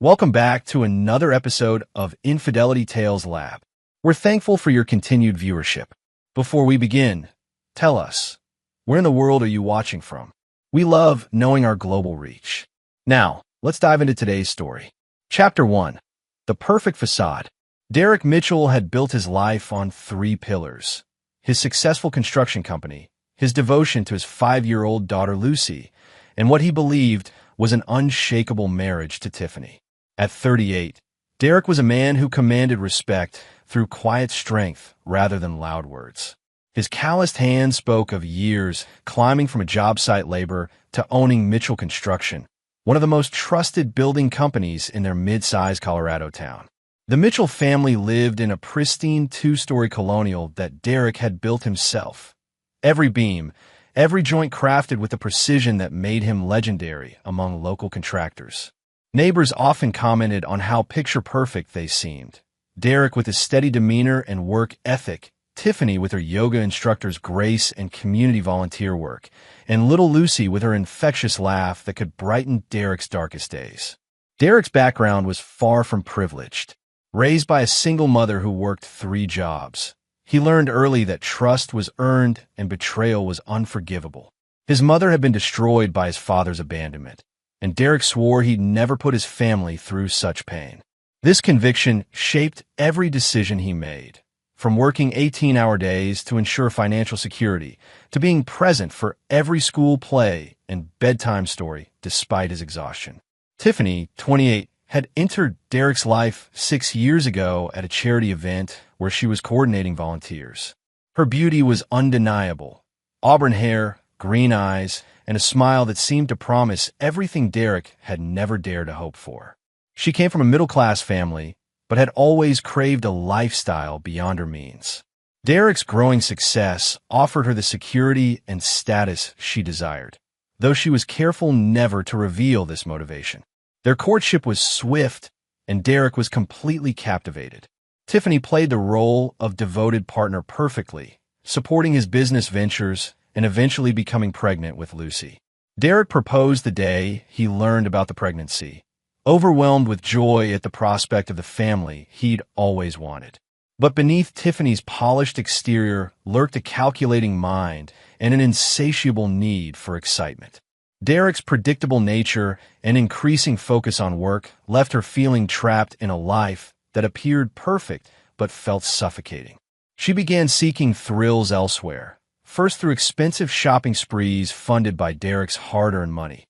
Welcome back to another episode of Infidelity Tales Lab. We're thankful for your continued viewership. Before we begin, tell us, where in the world are you watching from? We love knowing our global reach. Now, let's dive into today's story. Chapter 1. The Perfect Facade. Derek Mitchell had built his life on three pillars: his successful construction company, his devotion to his 5-year-old daughter Lucy, and what he believed was an unshakable marriage to Tiffany. At 38, Derek was a man who commanded respect through quiet strength rather than loud words. His calloused hand spoke of years climbing from a job site labor to owning Mitchell Construction, one of the most trusted building companies in their mid-sized Colorado town. The Mitchell family lived in a pristine 2-story colonial that Derek had built himself. Every beam, every joint crafted with a precision that made him legendary among local contractors. Neighbors often commented on how picture-perfect they seemed. Derek with his steady demeanor and work ethic, Tiffany with her yoga instructor's grace and community volunteer work, and little Lucy with her infectious laugh that could brighten Derek's darkest days. Derek's background was far from privileged. Raised by a single mother who worked 3 jobs, he learned early that trust was earned and betrayal was unforgivable. His mother had been destroyed by his father's abandonment, and Derek swore he'd never put his family through such pain. This conviction shaped every decision he made, from working 18-hour days to ensure financial security, to being present for every school play and bedtime story despite his exhaustion. Tiffany, 28, had entered Derek's life 6 years ago at a charity event where she was coordinating volunteers. Her beauty was undeniable: auburn hair, green eyes, and a smile that seemed to promise everything Derek had never dared to hope for. She came from a middle-class family, but had always craved a lifestyle beyond her means. Derek's growing success offered her the security and status she desired, though she was careful never to reveal this motivation. Their courtship was swift, and Derek was completely captivated. Tiffany played the role of devoted partner perfectly, supporting his business ventures and eventually becoming pregnant with Lucy. Derek proposed the day he learned about the pregnancy, overwhelmed with joy at the prospect of the family he'd always wanted. But beneath Tiffany's polished exterior lurked a calculating mind and an insatiable need for excitement. Derek's predictable nature and increasing focus on work left her feeling trapped in a life that appeared perfect but felt suffocating. She began seeking thrills elsewhere, first through expensive shopping sprees funded by Derek's hard-earned money,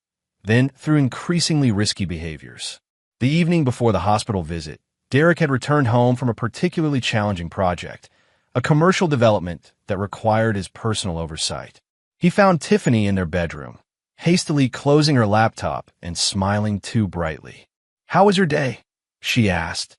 then through increasingly risky behaviors. The evening before the hospital visit, Derek had returned home from a particularly challenging project, a commercial development that required his personal oversight. He found Tiffany in their bedroom, hastily closing her laptop and smiling too brightly. "How was your day?" she asked,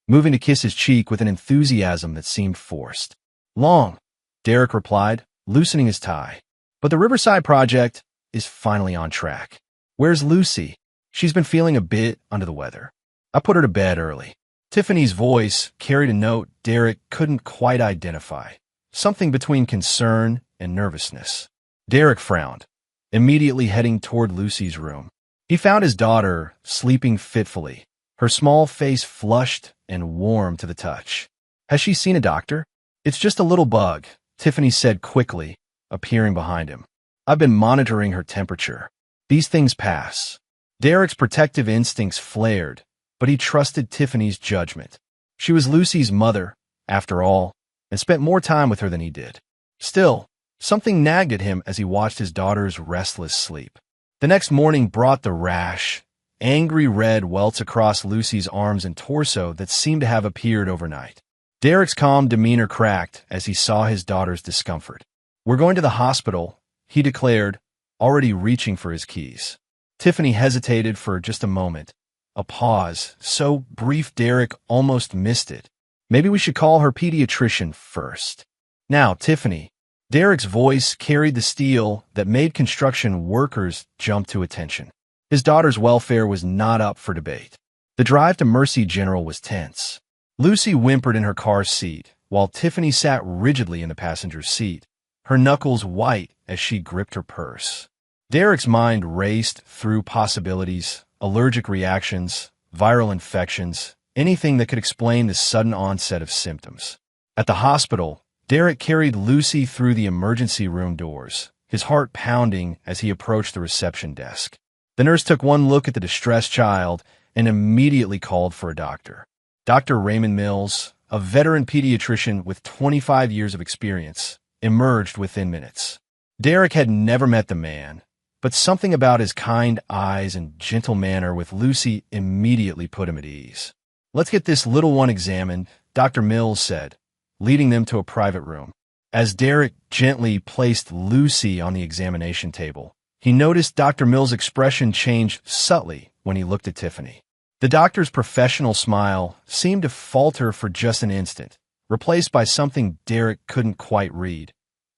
moving to kiss his cheek with an enthusiasm that seemed forced. "Long," Derek replied, loosening his tie. "But the Riverside project is finally on track." "Where's Lucy?" "She's been feeling a bit under the weather. I put her to bed early." Tiffany's voice carried a note Derek couldn't quite identify, something between concern and nervousness. Derek frowned, immediately heading toward Lucy's room. He found his daughter sleeping fitfully, her small face flushed and warm to the touch. "Has she seen a doctor?" "It's just a little bug," Tiffany said quickly, appearing behind him. "I've been monitoring her temperature. These things pass." Derek's protective instincts flared, but he trusted Tiffany's judgment. She was Lucy's mother, after all, and spent more time with her than he did. Still, something nagged at him as he watched his daughter's restless sleep. The next morning brought the rash, angry red welts across Lucy's arms and torso that seemed to have appeared overnight. Derek's calm demeanor cracked as he saw his daughter's discomfort. "We're going to the hospital," he declared, already reaching for his keys. Tiffany hesitated for just a moment, a pause so brief Derek almost missed it. "Maybe we should call her pediatrician first." "Now, Tiffany." Derek's voice carried the steel that made construction workers jump to attention. His daughter's welfare was not up for debate. The drive to Mercy General was tense. Lucy whimpered in her car seat, while Tiffany sat rigidly in the passenger's seat, her knuckles white as she gripped her purse. Derek's mind raced through possibilities: allergic reactions, viral infections, anything that could explain the sudden onset of symptoms. At the hospital, Derek carried Lucy through the emergency room doors, his heart pounding as he approached the reception desk. The nurse took one look at the distressed child and immediately called for a doctor. Dr. Raymond Mills, a veteran pediatrician with 25 years of experience, emerged within minutes. Derek had never met the man, but something about his kind eyes and gentle manner with Lucy immediately put him at ease. "Let's get this little one examined," Dr. Mills said, leading them to a private room. As Derek gently placed Lucy on the examination table, he noticed Dr. Mills' expression change subtly when he looked at Tiffany. The doctor's professional smile seemed to falter for just an instant, replaced by something Derek couldn't quite read.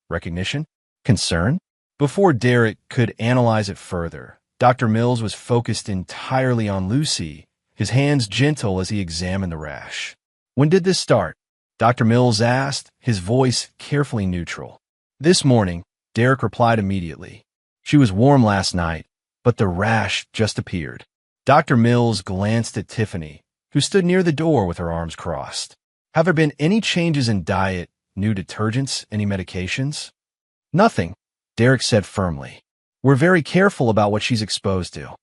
Recognition? Concern? Before Derek could analyze it further, Dr. Mills was focused entirely on Lucy, his hands gentle as he examined the rash. "When did this start?" Dr. Mills asked, his voice carefully neutral. "This morning," Derek replied immediately. "She was warm last night, but the rash just appeared." Dr. Mills glanced at Tiffany, who stood near the door with her arms crossed. "Have there been any changes in diet, new detergents, any medications?" "Nothing," Derek said firmly. "We're very careful about what she's exposed to."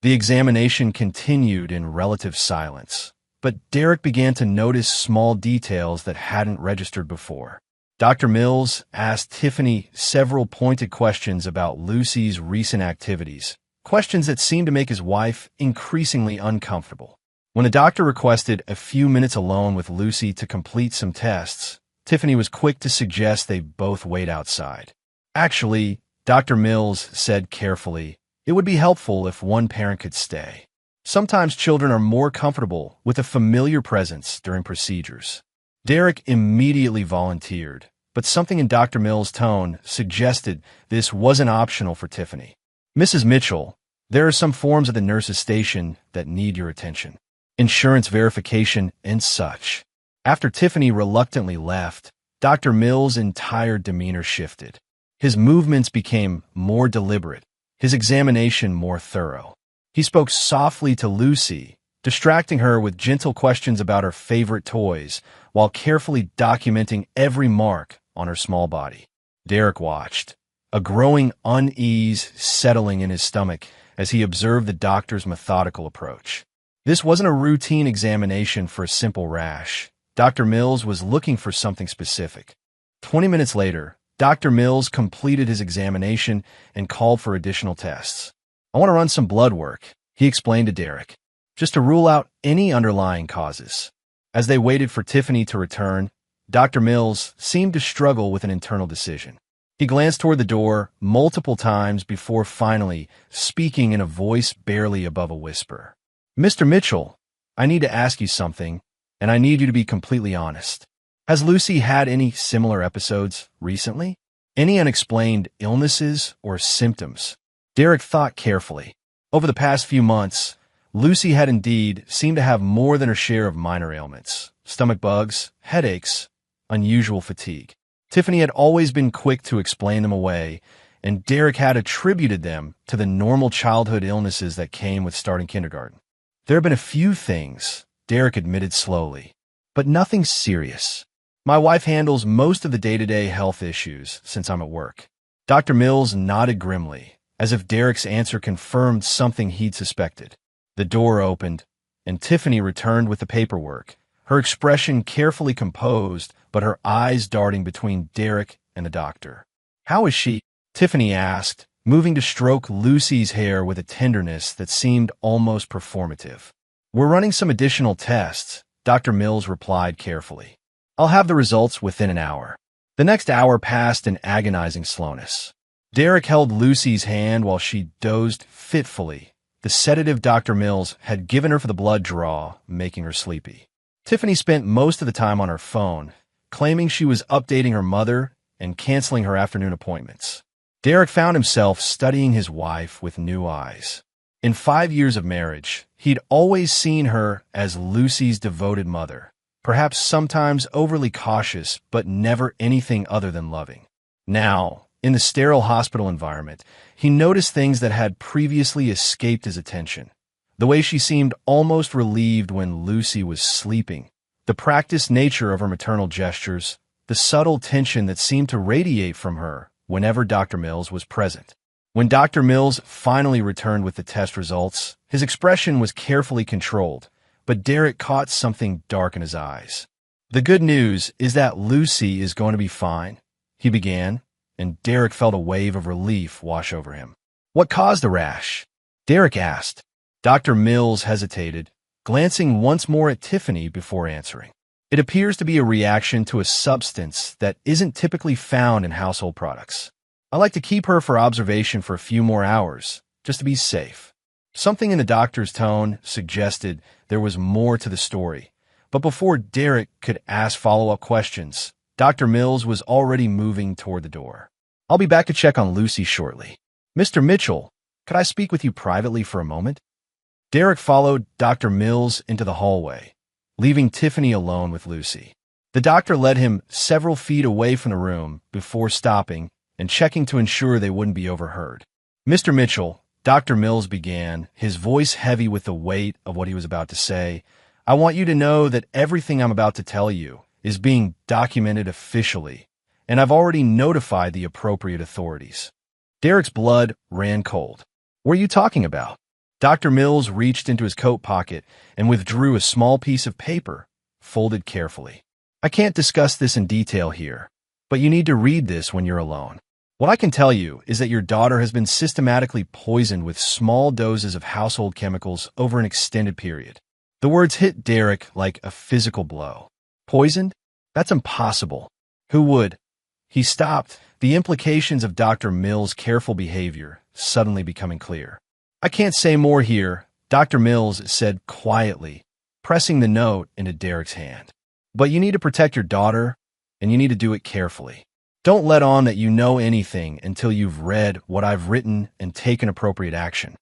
The examination continued in relative silence, but Derek began to notice small details that hadn't registered before. Dr. Mills asked Tiffany several pointed questions about Lucy's recent activities, questions that seemed to make his wife increasingly uncomfortable. When the doctor requested a few minutes alone with Lucy to complete some tests, Tiffany was quick to suggest they both wait outside. "Actually," Dr. Mills said carefully, "it would be helpful if one parent could stay. Sometimes children are more comfortable with a familiar presence during procedures." Derek immediately volunteered, but something in Dr. Mills' tone suggested this wasn't optional for Tiffany. "Mrs. Mitchell, there are some forms at the nurse's station that need your attention. Insurance verification and such." After Tiffany reluctantly left, Dr. Mills' entire demeanor shifted. His movements became more deliberate, his examination more thorough. He spoke softly to Lucy, distracting her with gentle questions about her favorite toys, while carefully documenting every mark on her small body. Derek watched, a growing unease settling in his stomach as he observed the doctor's methodical approach. This wasn't a routine examination for a simple rash. Dr. Mills was looking for something specific. 20 minutes later, Dr. Mills completed his examination and called for additional tests. "I want to run some blood work," he explained to Derek, "just to rule out any underlying causes." As they waited for Tiffany to return, Dr. Mills seemed to struggle with an internal decision. He glanced toward the door multiple times before finally speaking in a voice barely above a whisper. "Mr. Mitchell, I need to ask you something, and I need you to be completely honest. Has Lucy had any similar episodes recently? Any unexplained illnesses or symptoms?" Derek thought carefully. Over the past few months, Lucy had indeed seemed to have more than her share of minor ailments, stomach bugs, headaches, unusual fatigue. Tiffany had always been quick to explain them away, and Derek had attributed them to the normal childhood illnesses that came with starting kindergarten. "There have been a few things," Derek admitted slowly, "but nothing serious. My wife handles most of the day-to-day health issues since I'm at work." Dr. Mills nodded grimly, as if Derek's answer confirmed something he'd suspected. The door opened, and Tiffany returned with the paperwork, her expression carefully composed, but her eyes darting between Derek and the doctor. "How is she?" Tiffany asked, moving to stroke Lucy's hair with a tenderness that seemed almost performative. "We're running some additional tests," Dr. Mills replied carefully. "I'll have the results within an hour." The next hour passed in agonizing slowness. Derek held Lucy's hand while she dozed fitfully, the sedative Dr. Mills had given her for the blood draw, making her sleepy. Tiffany spent most of the time on her phone, claiming she was updating her mother and canceling her afternoon appointments. Derek found himself studying his wife with new eyes. In 5 years of marriage, he'd always seen her as Lucy's devoted mother, perhaps sometimes overly cautious, but never anything other than loving. Now, in the sterile hospital environment, he noticed things that had previously escaped his attention. The way she seemed almost relieved when Lucy was sleeping, the practiced nature of her maternal gestures, the subtle tension that seemed to radiate from her whenever Dr. Mills was present. When Dr. Mills finally returned with the test results, his expression was carefully controlled, but Derek caught something dark in his eyes. "The good news is that Lucy is going to be fine," he began, and Derek felt a wave of relief wash over him. "What caused the rash?" Derek asked. Dr. Mills hesitated, glancing once more at Tiffany before answering. "It appears to be a reaction to a substance that isn't typically found in household products. I like to keep her for observation for a few more hours, just to be safe." Something in the doctor's tone suggested there was more to the story, but before Derek could ask follow-up questions, Dr. Mills was already moving toward the door. "I'll be back to check on Lucy shortly. Mr. Mitchell, could I speak with you privately for a moment?" Derek followed Dr. Mills into the hallway, leaving Tiffany alone with Lucy. The doctor led him several feet away from the room before stopping and checking to ensure they wouldn't be overheard. "Mr. Mitchell," Dr. Mills began, his voice heavy with the weight of what he was about to say, "I want you to know that everything I'm about to tell you is being documented officially, and I've already notified the appropriate authorities." Derek's blood ran cold. "What are you talking about?" Dr. Mills reached into his coat pocket and withdrew a small piece of paper, folded carefully. "I can't discuss this in detail here, but you need to read this when you're alone. What I can tell you is that your daughter has been systematically poisoned with small doses of household chemicals over an extended period." The words hit Derek like a physical blow. "Poisoned? That's impossible. Who would?" He stopped, the implications of Dr. Mills' careful behavior suddenly becoming clear. "I can't say more here," Dr. Mills said quietly, pressing the note into Derek's hand. "But you need to protect your daughter, and you need to do it carefully. Don't let on that you know anything until you've read what I've written and taken appropriate action."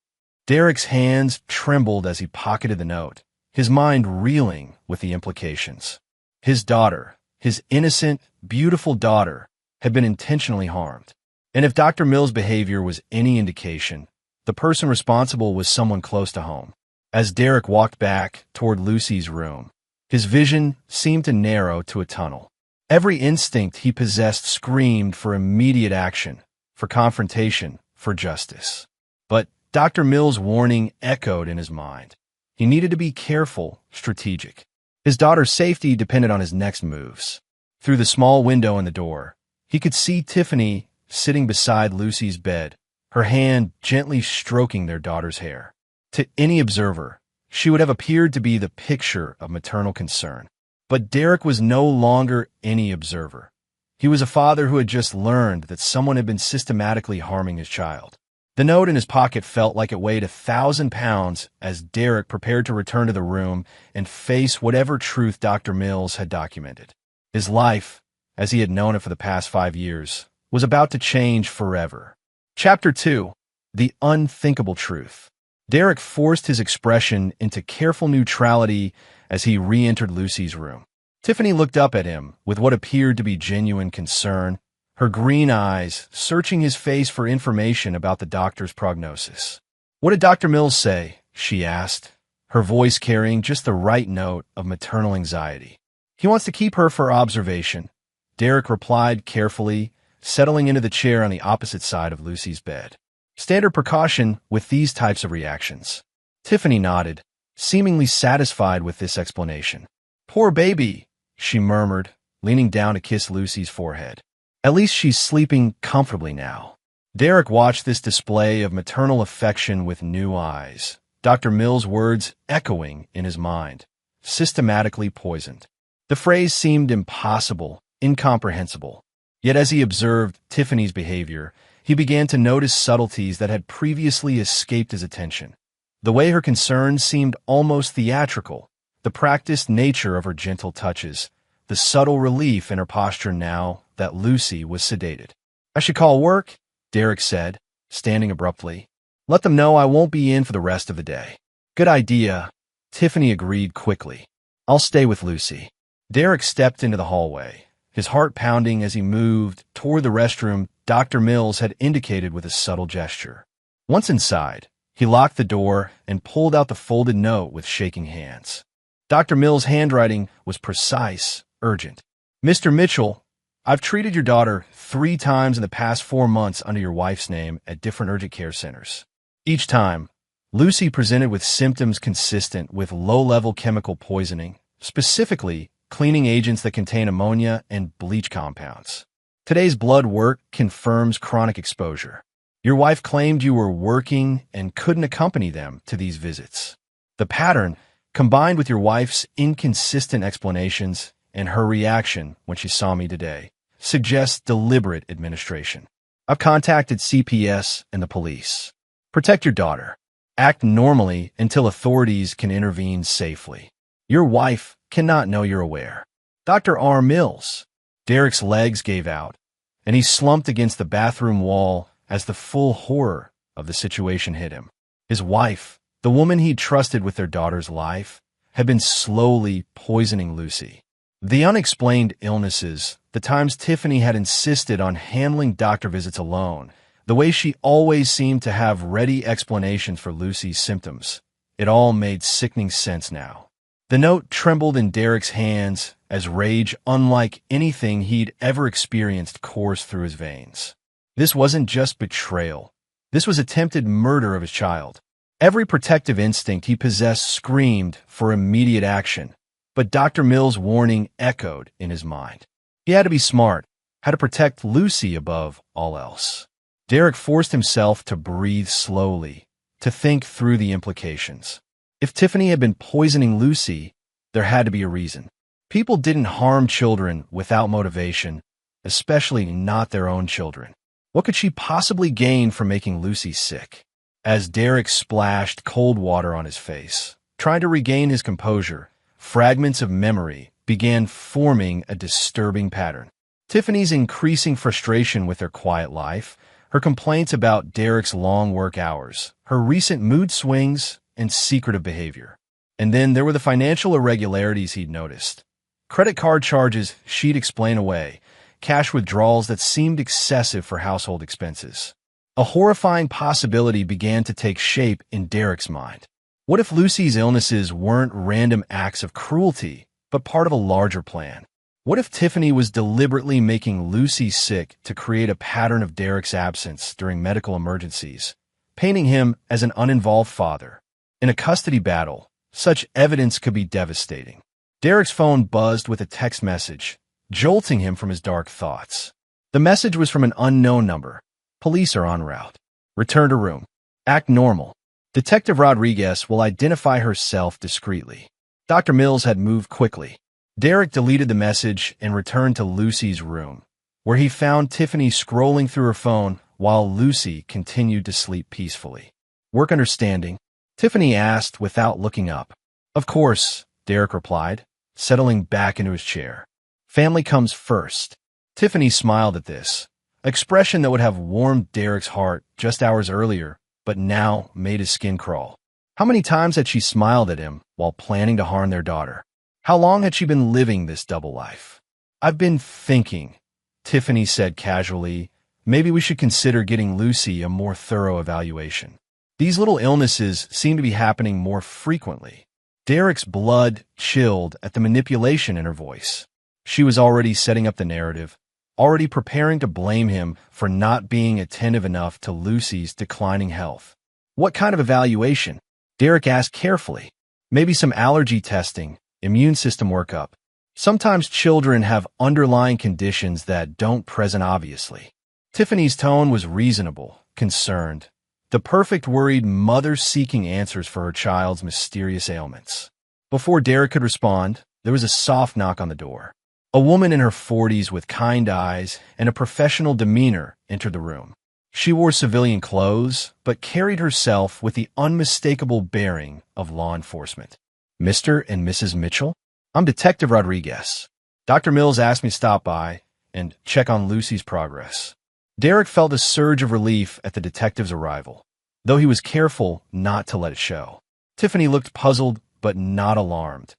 Derek's hands trembled as he pocketed the note, his mind reeling with the implications. His daughter, his innocent, beautiful daughter, had been intentionally harmed. And if Dr. Mills' behavior was any indication, the person responsible was someone close to home. As Derek walked back toward Lucy's room, his vision seemed to narrow to a tunnel. Every instinct he possessed screamed for immediate action, for confrontation, for justice. But Dr. Mills' warning echoed in his mind. He needed to be careful, strategic. His daughter's safety depended on his next moves. Through the small window in the door, he could see Tiffany sitting beside Lucy's bed, her hand gently stroking their daughter's hair. To any observer, she would have appeared to be the picture of maternal concern. But Derek was no longer any observer. He was a father who had just learned that someone had been systematically harming his child. The note in his pocket felt like it weighed 1,000 pounds as Derek prepared to return to the room and face whatever truth Dr. Mills had documented. His life, as he had known it for the past 5 years, was about to change forever. Chapter 2. The Unthinkable Truth. Derek forced his expression into careful neutrality as he re-entered Lucy's room. Tiffany looked up at him with what appeared to be genuine concern, her green eyes searching his face for information about the doctor's prognosis. "What did Dr. Mills say?" she asked, her voice carrying just the right note of maternal anxiety. "He wants to keep her for observation," Derek replied carefully, settling into the chair on the opposite side of Lucy's bed. Standard precaution with these types of reactions. Tiffany nodded, seemingly satisfied with this explanation. "Poor baby," she murmured, leaning down to kiss Lucy's forehead. "At least she's sleeping comfortably now." Derek watched this display of maternal affection with new eyes, Dr. Mills' words echoing in his mind. Systematically poisoned. The phrase seemed impossible, incomprehensible. Yet as he observed Tiffany's behavior, he began to notice subtleties that had previously escaped his attention. The way her concern seemed almost theatrical, the practiced nature of her gentle touches, the subtle relief in her posture now that Lucy was sedated. "I should call work," Derek said, standing abruptly. "Let them know I won't be in for the rest of the day." "Good idea," Tiffany agreed quickly. "I'll stay with Lucy." Derek stepped into the hallway, his heart pounding as he moved toward the restroom Dr. Mills had indicated with a subtle gesture. Once inside, He locked the door and pulled out the folded note with shaking hands. Dr. Mill's handwriting was precise, urgent. Mr. Mitchell, I've treated your daughter 3 times in the past 4 months under your wife's name at different urgent care centers. Each time, Lucy presented with symptoms consistent with low-level chemical poisoning, specifically cleaning agents that contain ammonia and bleach compounds. Today's blood work confirms chronic exposure. Your wife claimed you were working and couldn't accompany them to these visits. The pattern, combined with your wife's inconsistent explanations and her reaction when she saw me today, suggests deliberate administration. I've contacted CPS and the police. Protect your daughter. Act normally until authorities can intervene safely. Your wife cannot know you're aware. Dr. R. Mills. Derek's legs gave out, and he slumped against the bathroom wall as the full horror of the situation hit him. His wife, the woman he'd trusted with their daughter's life, had been slowly poisoning Lucy. The unexplained illnesses, the times Tiffany had insisted on handling doctor visits alone, the way she always seemed to have ready explanations for Lucy's symptoms, it all made sickening sense now. The note trembled in Derek's hands as rage unlike anything he'd ever experienced coursed through his veins. This wasn't just betrayal. This was attempted murder of his child. Every protective instinct he possessed screamed for immediate action, but Dr. Mill's warning echoed in his mind. He had to be smart, had to protect Lucy above all else. Derek forced himself to breathe slowly, to think through the implications. If Tiffany had been poisoning Lucy, there had to be a reason. People didn't harm children without motivation, especially not their own children. What could she possibly gain from making Lucy sick? As Derek splashed cold water on his face, trying to regain his composure, fragments of memory began forming a disturbing pattern. Tiffany's increasing frustration with her quiet life, her complaints about Derek's long work hours, her recent mood swings, and secretive behavior. And then there were the financial irregularities he'd noticed. Credit card charges she'd explain away, cash withdrawals that seemed excessive for household expenses. A horrifying possibility began to take shape in Derek's mind. What if Lucy's illnesses weren't random acts of cruelty, but part of a larger plan? What if Tiffany was deliberately making Lucy sick to create a pattern of Derek's absence during medical emergencies, painting him as an uninvolved father? In a custody battle, such evidence could be devastating. Derek's phone buzzed with a text message, jolting him from his dark thoughts. The message was from an unknown number. Police are en route. Return to room. Act normal. Detective Rodriguez will identify herself discreetly. Dr. Mills had moved quickly. Derek deleted the message and returned to Lucy's room, where he found Tiffany scrolling through her phone while Lucy continued to sleep peacefully. Work understanding? Tiffany asked without looking up. Of course, Derek replied, settling back into his chair. Family comes first. Tiffany smiled at this, expression that would have warmed Derek's heart just hours earlier, but now made his skin crawl. How many times had she smiled at him while planning to harm their daughter? How long had she been living this double life? I've been thinking, Tiffany said casually, maybe we should consider getting Lucy a more thorough evaluation. These little illnesses seem to be happening more frequently. Derek's blood chilled at the manipulation in her voice. She was already setting up the narrative, already preparing to blame him for not being attentive enough to Lucy's declining health. What kind of evaluation? Derek asked carefully. Maybe some allergy testing, immune system workup. Sometimes children have underlying conditions that don't present obviously. Tiffany's tone was reasonable, concerned. The perfect worried mother seeking answers for her child's mysterious ailments. Before Derek could respond, there was a soft knock on the door. A woman in her 40s with kind eyes and a professional demeanor entered the room. She wore civilian clothes, but carried herself with the unmistakable bearing of law enforcement. Mr. and Mrs. Mitchell? I'm Detective Rodriguez. Dr. Mills asked me to stop by and check on Lucy's progress. Derek felt a surge of relief at the detective's arrival, though he was careful not to let it show. Tiffany looked puzzled but not alarmed.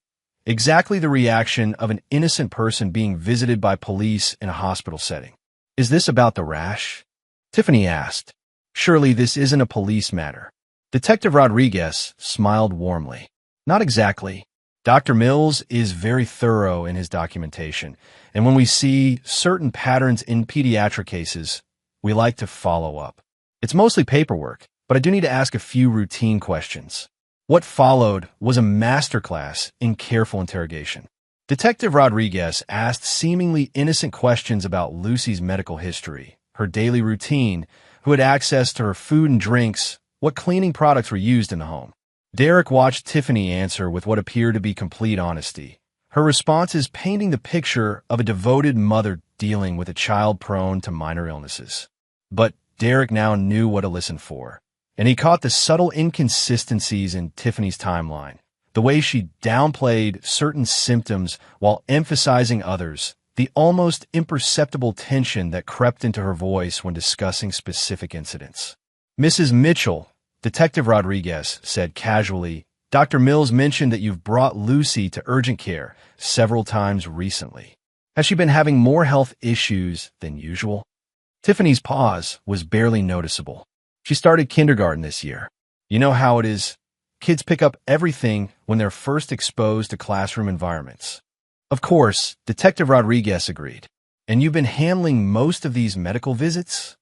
Exactly the reaction of an innocent person being visited by police in a hospital setting. Is this about the rash? Tiffany asked. Surely this isn't a police matter. Detective Rodriguez smiled warmly. Not exactly. Dr. Mills is very thorough in his documentation, and when we see certain patterns in pediatric cases, we like to follow up. It's mostly paperwork, but I do need to ask a few routine questions. What followed was a masterclass in careful interrogation. Detective Rodriguez asked seemingly innocent questions about Lucy's medical history, her daily routine, who had access to her food and drinks, what cleaning products were used in the home. Derek watched Tiffany answer with what appeared to be complete honesty, her responses painting the picture of a devoted mother dealing with a child prone to minor illnesses. But Derek now knew what to listen for, and he caught the subtle inconsistencies in Tiffany's timeline, the way she downplayed certain symptoms while emphasizing others, the almost imperceptible tension that crept into her voice when discussing specific incidents. Mrs. Mitchell, Detective Rodriguez said casually, Dr. Mills mentioned that you've brought Lucy to urgent care several times recently. Has she been having more health issues than usual? Tiffany's pause was barely noticeable. She started kindergarten this year. You know how it is. Kids pick up everything when they're first exposed to classroom environments. Of course, Detective Rodriguez agreed. And you've been handling most of these medical visits?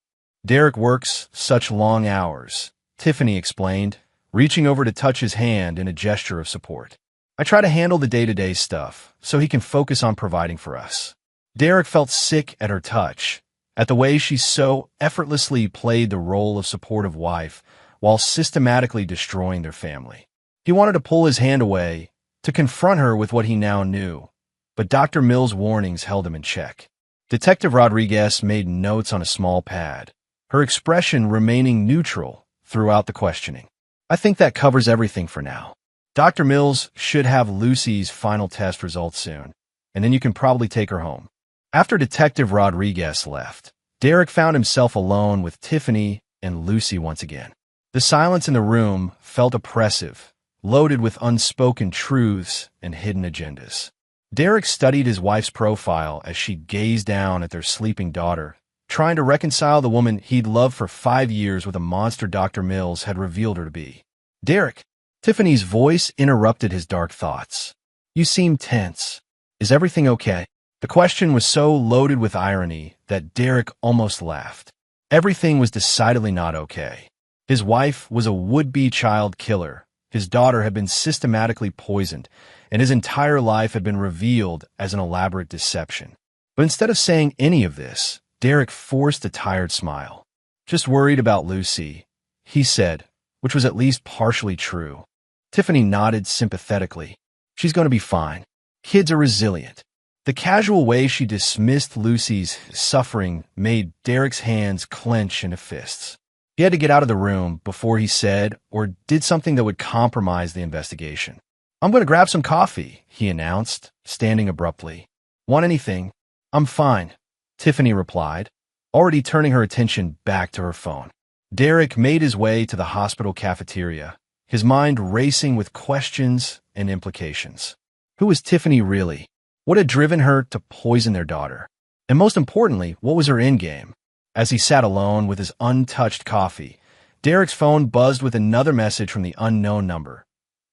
Derek works such long hours, Tiffany explained, reaching over to touch his hand in a gesture of support. I try to handle the day-to-day stuff so he can focus on providing for us. Derek felt sick at her touch, at the way she so effortlessly played the role of supportive wife while systematically destroying their family. He wanted to pull his hand away, to confront her with what he now knew, but Dr. Mills' warnings held him in check. Detective Rodriguez made notes on a small pad, her expression remaining neutral throughout the questioning. I think that covers everything for now. Dr. Mills should have Lucy's final test results soon, and then you can probably take her home. After Detective Rodriguez left, Derek found himself alone with Tiffany and Lucy once again. The silence in the room felt oppressive, loaded with unspoken truths and hidden agendas. Derek studied his wife's profile as she gazed down at their sleeping daughter, trying to reconcile the woman he'd loved for 5 years with a monster Dr. Mills had revealed her to be. Derek, Tiffany's voice interrupted his dark thoughts. You seem tense. Is everything okay? The question was so loaded with irony that Derek almost laughed. Everything was decidedly not okay. His wife was a would-be child killer. His daughter had been systematically poisoned, and his entire life had been revealed as an elaborate deception. But instead of saying any of this, Derek forced a tired smile. Just worried about Lucy, he said, which was at least partially true. Tiffany nodded sympathetically. She's going to be fine. Kids are resilient. The casual way she dismissed Lucy's suffering made Derek's hands clench into fists. He had to get out of the room before he said or did something that would compromise the investigation. I'm going to grab some coffee, he announced, standing abruptly. Want anything? I'm fine, Tiffany replied, already turning her attention back to her phone. Derek made his way to the hospital cafeteria, his mind racing with questions and implications. Who was Tiffany really? What had driven her to poison their daughter? And most importantly, what was her endgame? As he sat alone with his untouched coffee, Derek's phone buzzed with another message from the unknown number.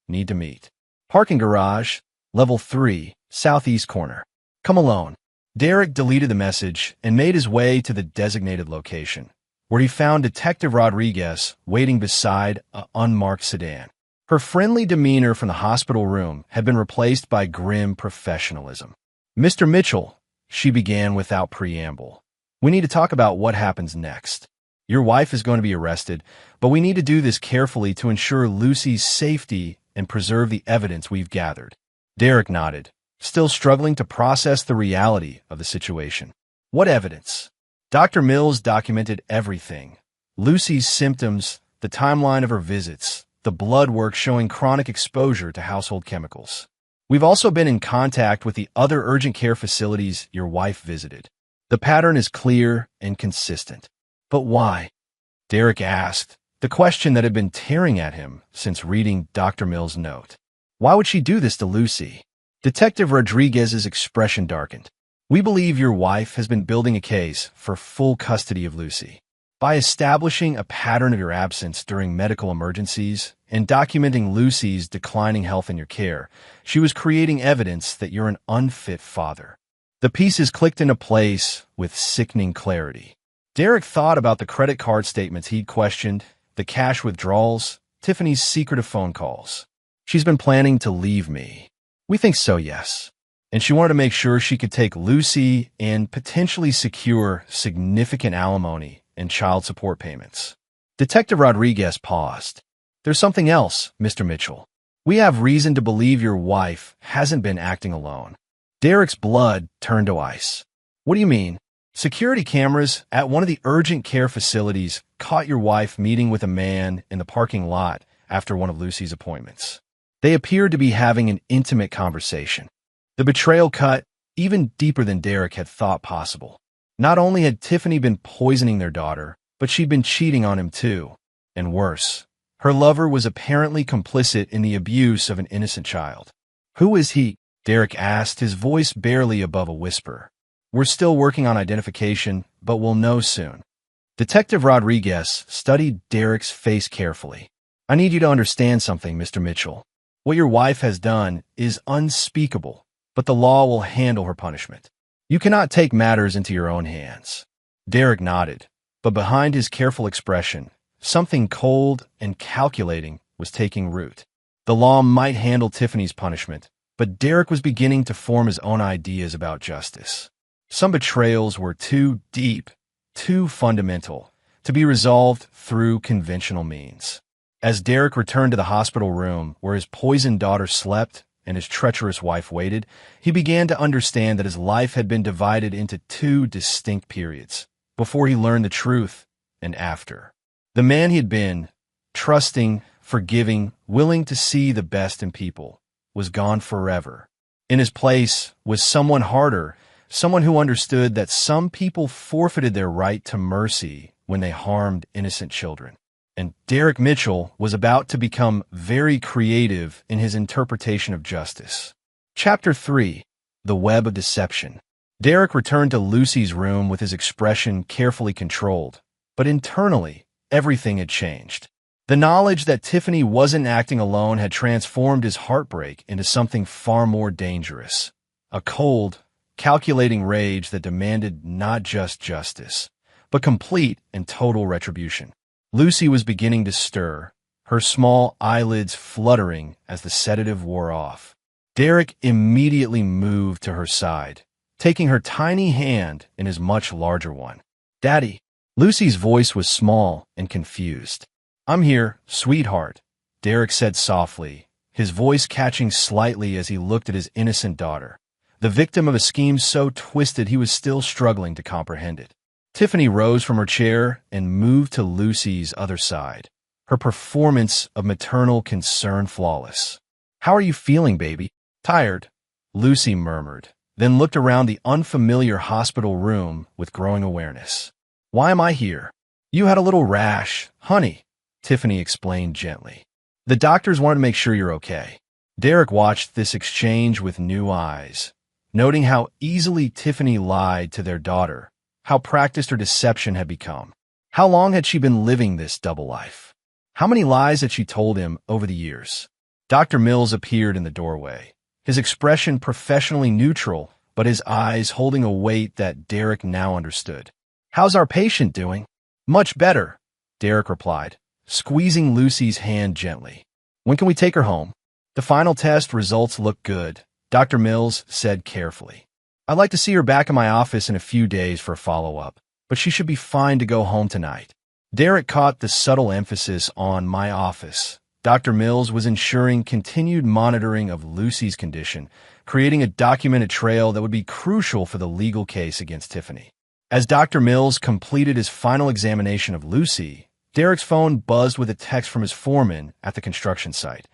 Need to meet. Parking garage, level 3, southeast corner. Come alone. Derek deleted the message and made his way to the designated location, where he found Detective Rodriguez waiting beside an unmarked sedan. Her friendly demeanor from the hospital room had been replaced by grim professionalism. Mr. Mitchell, she began without preamble. We need to talk about what happens next. Your wife is going to be arrested, but we need to do this carefully to ensure Lucy's safety and preserve the evidence we've gathered. Derek nodded, still struggling to process the reality of the situation. What evidence? Dr. Mills documented everything. Lucy's symptoms, the timeline of her visits, the blood work showing chronic exposure to household chemicals. We've also been in contact with the other urgent care facilities your wife visited. The pattern is clear and consistent. But why? Derek asked, the question that had been tearing at him since reading Dr. Mills' note. Why would she do this to Lucy? Detective Rodriguez's expression darkened. We believe your wife has been building a case for full custody of Lucy. By establishing a pattern of your absence during medical emergencies and documenting Lucy's declining health in your care, she was creating evidence that you're an unfit father. The pieces clicked into place with sickening clarity. Derek thought about the credit card statements he'd questioned, the cash withdrawals, Tiffany's secretive phone calls. She's been planning to leave me. We think so, yes. And she wanted to make sure she could take Lucy and potentially secure significant alimony and child support payments. Detective Rodriguez paused. There's something else, Mr. Mitchell. We have reason to believe your wife hasn't been acting alone. Derek's blood turned to ice. What do you mean? Security cameras at one of the urgent care facilities caught your wife meeting with a man in the parking lot after one of Lucy's appointments. They appeared to be having an intimate conversation. The betrayal cut even deeper than Derek had thought possible. Not only had Tiffany been poisoning their daughter, but she'd been cheating on him too. And worse, her lover was apparently complicit in the abuse of an innocent child. Who is he? Derek asked, his voice barely above a whisper. We're still working on identification, but we'll know soon. Detective Rodriguez studied Derek's face carefully. I need you to understand something, Mr. Mitchell. What your wife has done is unspeakable, but the law will handle her punishment. You cannot take matters into your own hands. Derek nodded, but behind his careful expression, something cold and calculating was taking root. The law might handle Tiffany's punishment, but Derek was beginning to form his own ideas about justice. Some betrayals were too deep, too fundamental, to be resolved through conventional means. As Derek returned to the hospital room where his poisoned daughter slept and his treacherous wife waited, he began to understand that his life had been divided into two distinct periods, before he learned the truth and after. The man he had been, trusting, forgiving, willing to see the best in people, was gone forever. In his place was someone harder, someone who understood that some people forfeited their right to mercy when they harmed innocent children. And Derek Mitchell was about to become very creative in his interpretation of justice. Chapter 3. The Web of Deception. Derek returned to Lucy's room with his expression carefully controlled, but internally, everything had changed. The knowledge that Tiffany wasn't acting alone had transformed his heartbreak into something far more dangerous. A cold, calculating rage that demanded not just justice, but complete and total retribution. Lucy was beginning to stir, her small eyelids fluttering as the sedative wore off. Derek immediately moved to her side, taking her tiny hand in his much larger one. Daddy. Lucy's voice was small and confused. I'm here, sweetheart, Derek said softly, his voice catching slightly as he looked at his innocent daughter, the victim of a scheme so twisted he was still struggling to comprehend it. Tiffany rose from her chair and moved to Lucy's other side, her performance of maternal concern flawless. How are you feeling, baby? Tired, Lucy murmured, then looked around the unfamiliar hospital room with growing awareness. Why am I here? You had a little rash, honey, Tiffany explained gently. The doctors wanted to make sure you're okay. Derek watched this exchange with new eyes, noting how easily Tiffany lied to their daughter, how practiced her deception had become. How long had she been living this double life? How many lies had she told him over the years? Dr. Mills appeared in the doorway, his expression professionally neutral, but his eyes holding a weight that Derek now understood. How's our patient doing? Much better, Derek replied, squeezing Lucy's hand gently. When can we take her home? The final test results look good, Dr. Mills said carefully. I'd like to see her back in my office in a few days for a follow-up, but she should be fine to go home tonight. Derek caught the subtle emphasis on my office. Dr. Mills was ensuring continued monitoring of Lucy's condition, creating a documented trail that would be crucial for the legal case against Tiffany. As Dr. Mills completed his final examination of Lucy, Derek's phone buzzed with a text from his foreman at the construction site.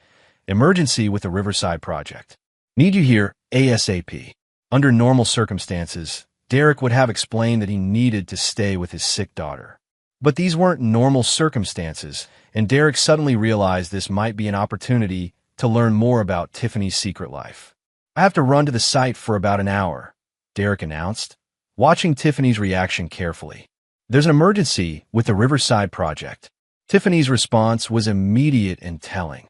Emergency with the Riverside project. Need you here ASAP. Under normal circumstances, Derek would have explained that he needed to stay with his sick daughter. But these weren't normal circumstances, and Derek suddenly realized this might be an opportunity to learn more about Tiffany's secret life. I have to run to the site for about an hour, Derek announced, watching Tiffany's reaction carefully. There's an emergency with the Riverside project. Tiffany's response was immediate and telling,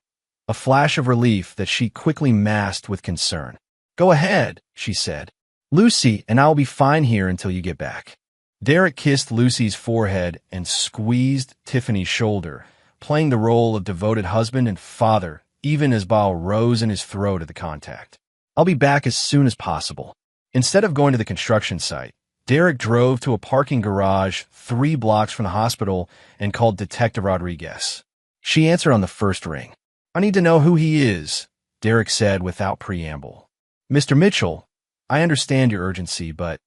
a flash of relief that she quickly masked with concern. Go ahead, she said. Lucy and I'll be fine here until you get back. Derek kissed Lucy's forehead and squeezed Tiffany's shoulder, playing the role of devoted husband and father, even as bile rose in his throat at the contact. I'll be back as soon as possible. Instead of going to the construction site, Derek drove to a parking garage 3 blocks from the hospital and called Detective Rodriguez. She answered on the first ring. I need to know who he is, Derek said without preamble. Mr. Mitchell, I understand your urgency, but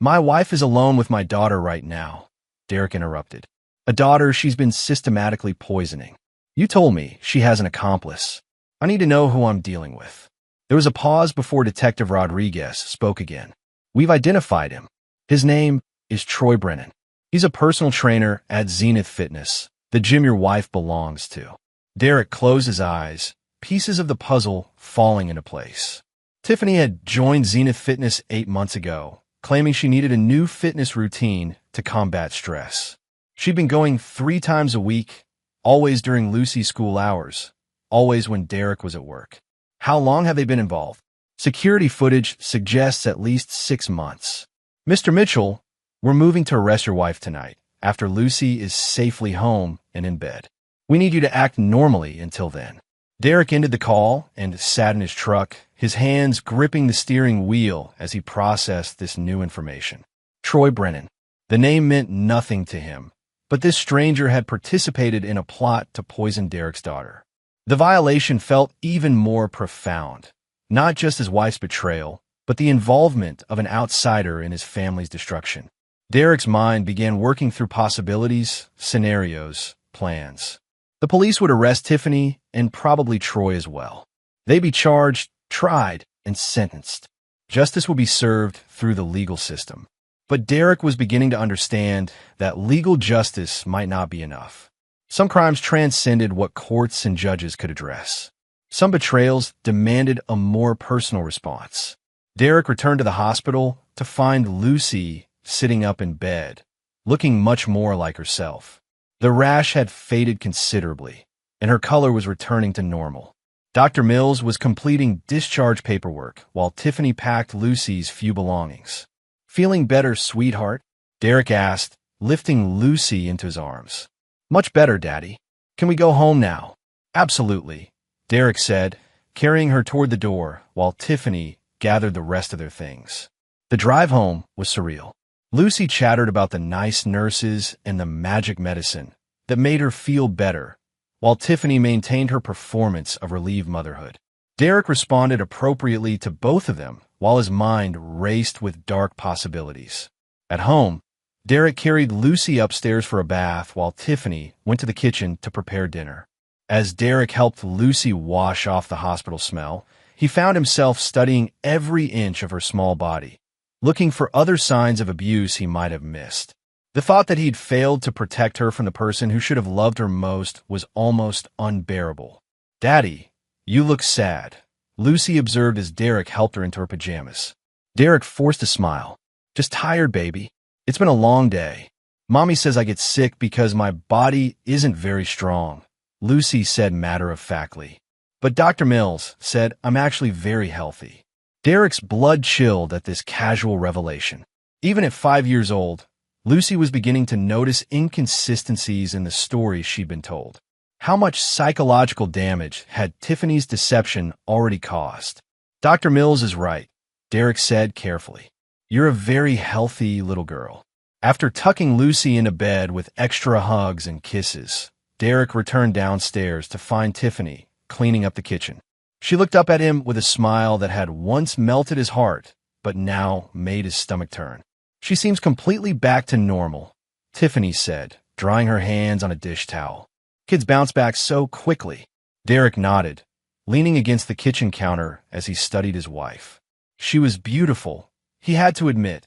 my wife is alone with my daughter right now, Derek interrupted. A daughter she's been systematically poisoning. You told me she has an accomplice. I need to know who I'm dealing with. There was a pause before Detective Rodriguez spoke again. We've identified him. His name is Troy Brennan. He's a personal trainer at Zenith Fitness, the gym your wife belongs to. Derek closed his eyes, pieces of the puzzle falling into place. Tiffany had joined Zenith Fitness 8 months ago, claiming she needed a new fitness routine to combat stress. She'd been going 3 times a week, always during Lucy's school hours, always when Derek was at work. How long have they been involved? Security footage suggests at least 6 months. Mr. Mitchell, we're moving to arrest your wife tonight, after Lucy is safely home and in bed. We need you to act normally until then. Derek ended the call and sat in his truck, his hands gripping the steering wheel as he processed this new information. Troy Brennan. The name meant nothing to him, but this stranger had participated in a plot to poison Derek's daughter. The violation felt even more profound, not just his wife's betrayal, but the involvement of an outsider in his family's destruction. Derek's mind began working through possibilities, scenarios, plans. The police would arrest Tiffany and probably Troy as well. They'd be charged, tried, and sentenced. Justice would be served through the legal system. But Derek was beginning to understand that legal justice might not be enough. Some crimes transcended what courts and judges could address. Some betrayals demanded a more personal response. Derek returned to the hospital to find Lucy sitting up in bed, looking much more like herself. The rash had faded considerably, and her color was returning to normal. Dr. Mills was completing discharge paperwork while Tiffany packed Lucy's few belongings. Feeling better, sweetheart? Derek asked, lifting Lucy into his arms. Much better, Daddy. Can we go home now? Absolutely, Derek said, carrying her toward the door while Tiffany gathered the rest of their things. The drive home was surreal. Lucy chattered about the nice nurses and the magic medicine that made her feel better, while Tiffany maintained her performance of relieved motherhood. Derek responded appropriately to both of them, while his mind raced with dark possibilities. At home, Derek carried Lucy upstairs for a bath while Tiffany went to the kitchen to prepare dinner. As Derek helped Lucy wash off the hospital smell, he found himself studying every inch of her small body, looking for other signs of abuse he might have missed. The thought that he'd failed to protect her from the person who should have loved her most was almost unbearable. Daddy, you look sad, Lucy observed as Derek helped her into her pajamas. Derek forced a smile. Just tired, baby. It's been a long day. Mommy says I get sick because my body isn't very strong, Lucy said matter-of-factly. But Dr. Mills said I'm actually very healthy. Derek's blood chilled at this casual revelation. Even at 5 years old, Lucy was beginning to notice inconsistencies in the stories she'd been told. How much psychological damage had Tiffany's deception already caused? Dr. Mills is right, Derek said carefully. You're a very healthy little girl. After tucking Lucy into bed with extra hugs and kisses, Derek returned downstairs to find Tiffany cleaning up the kitchen. She looked up at him with a smile that had once melted his heart, but now made his stomach turn. She seems completely back to normal, Tiffany said, drying her hands on a dish towel. Kids bounce back so quickly. Derek nodded, leaning against the kitchen counter as he studied his wife. She was beautiful, he had to admit.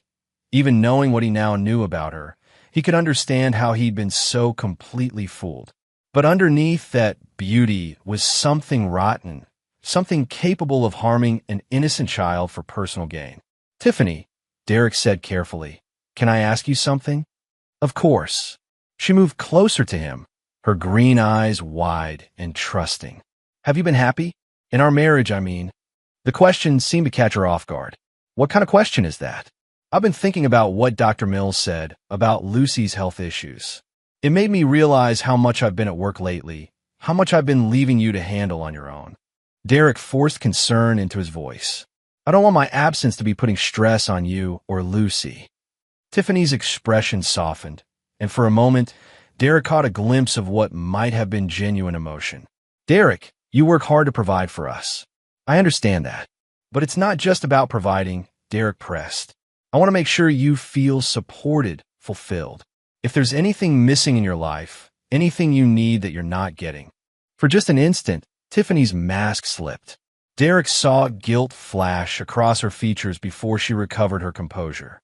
Even knowing what he now knew about her, he could understand how he'd been so completely fooled. But underneath that beauty was something rotten, something capable of harming an innocent child for personal gain. Tiffany, Derek said carefully, can I ask you something? Of course. She moved closer to him, her green eyes wide and trusting. Have you been happy? In our marriage, I mean. The question seemed to catch her off guard. What kind of question is that? I've been thinking about what Dr. Mills said about Lucy's health issues. It made me realize how much I've been at work lately, how much I've been leaving you to handle on your own. Derek forced concern into his voice. I don't want my absence to be putting stress on you or Lucy. Tiffany's expression softened, and for a moment, Derek caught a glimpse of what might have been genuine emotion. Derek, you work hard to provide for us. I understand that. But it's not just about providing, Derek pressed. I want to make sure you feel supported, fulfilled. If there's anything missing in your life, anything you need that you're not getting. For just an instant, Tiffany's mask slipped. Derek saw guilt flash across her features before she recovered her composure.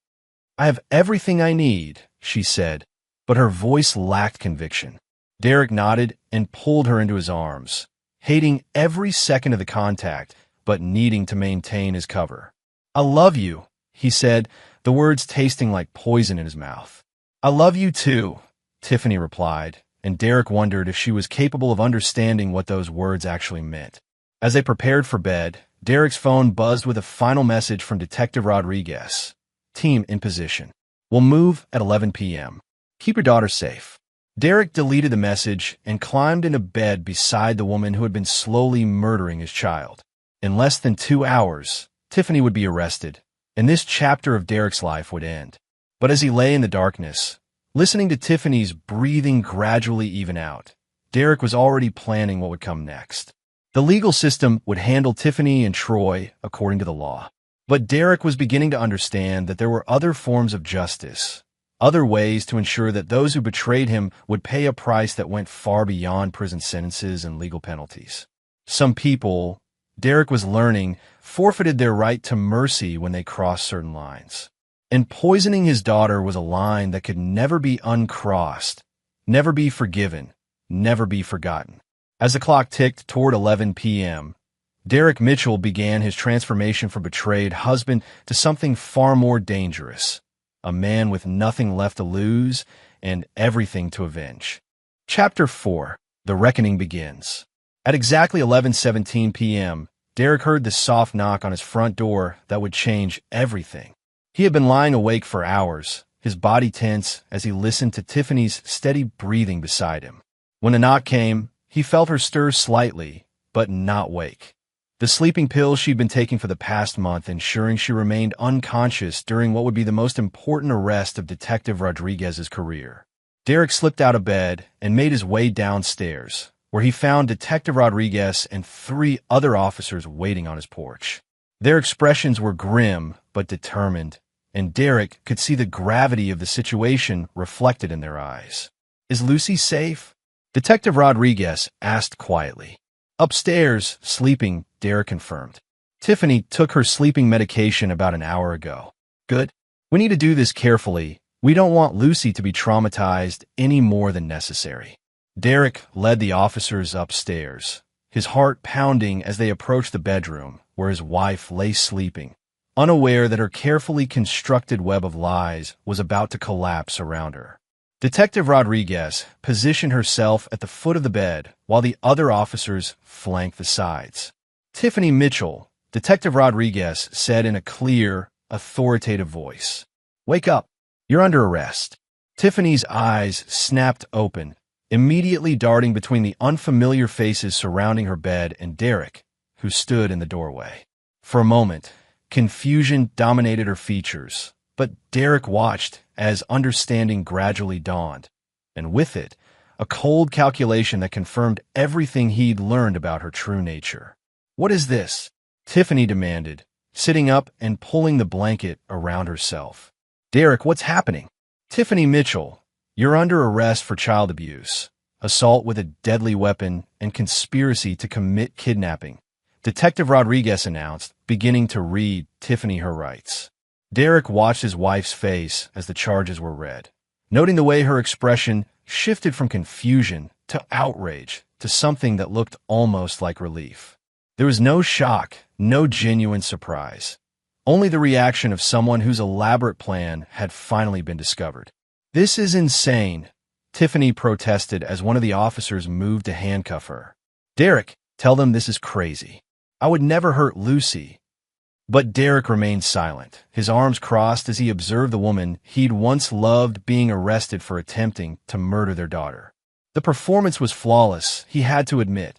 I have everything I need, she said, but her voice lacked conviction. Derek nodded and pulled her into his arms, hating every second of the contact, but needing to maintain his cover. I love you, he said, the words tasting like poison in his mouth. I love you too, Tiffany replied, and Derek wondered if she was capable of understanding what those words actually meant. As they prepared for bed, Derek's phone buzzed with a final message from Detective Rodriguez. Team in position. We'll move at 11 p.m. Keep your daughter safe. Derek deleted the message and climbed into bed beside the woman who had been slowly murdering his child. In less than 2 hours, Tiffany would be arrested, and this chapter of Derek's life would end. But as he lay in the darkness, listening to Tiffany's breathing gradually even out, Derek was already planning what would come next. The legal system would handle Tiffany and Troy according to the law. But Derek was beginning to understand that there were other forms of justice, other ways to ensure that those who betrayed him would pay a price that went far beyond prison sentences and legal penalties. Some people, Derek was learning, forfeited their right to mercy when they crossed certain lines. And poisoning his daughter was a line that could never be uncrossed, never be forgiven, never be forgotten. As the clock ticked toward 11 p.m., Derek Mitchell began his transformation from betrayed husband to something far more dangerous, a man with nothing left to lose and everything to avenge. Chapter 4. The Reckoning begins. At exactly 11:17 p.m., Derek heard the soft knock on his front door that would change everything. He had been lying awake for hours, his body tense as he listened to Tiffany's steady breathing beside him. When the knock came, he felt her stir slightly, but not wake. The sleeping pills she'd been taking for the past month, ensuring she remained unconscious during what would be the most important arrest of Detective Rodriguez's career. Derek slipped out of bed and made his way downstairs, where he found Detective Rodriguez and 3 other officers waiting on his porch. Their expressions were grim but determined, and Derek could see the gravity of the situation reflected in their eyes. Is Lucy safe? Detective Rodriguez asked quietly. Upstairs, sleeping, Derek confirmed. Tiffany took her sleeping medication about an hour ago. Good. We need to do this carefully. We don't want Lucy to be traumatized any more than necessary. Derek led the officers upstairs, his heart pounding as they approached the bedroom where his wife lay sleeping, unaware that her carefully constructed web of lies was about to collapse around her. Detective Rodriguez positioned herself at the foot of the bed while the other officers flanked the sides. Tiffany Mitchell, Detective Rodriguez said in a clear, authoritative voice. Wake up. You're under arrest. Tiffany's eyes snapped open, immediately darting between the unfamiliar faces surrounding her bed and Derek, who stood in the doorway. For a moment, confusion dominated her features, but Derek watched as understanding gradually dawned, and with it, a cold calculation that confirmed everything he'd learned about her true nature. What is this? Tiffany demanded, sitting up and pulling the blanket around herself. Derek, what's happening? Tiffany Mitchell, you're under arrest for child abuse, assault with a deadly weapon, and conspiracy to commit kidnapping, Detective Rodriguez announced, beginning to read Tiffany her rights. Derek watched his wife's face as the charges were read, noting the way her expression shifted from confusion to outrage to something that looked almost like relief. There was no shock, no genuine surprise, only the reaction of someone whose elaborate plan had finally been discovered. "This is insane," Tiffany protested as one of the officers moved to handcuff her. "Derek, tell them this is crazy. I would never hurt Lucy." But Derek remained silent, his arms crossed as he observed the woman he'd once loved being arrested for attempting to murder their daughter. The performance was flawless, he had to admit.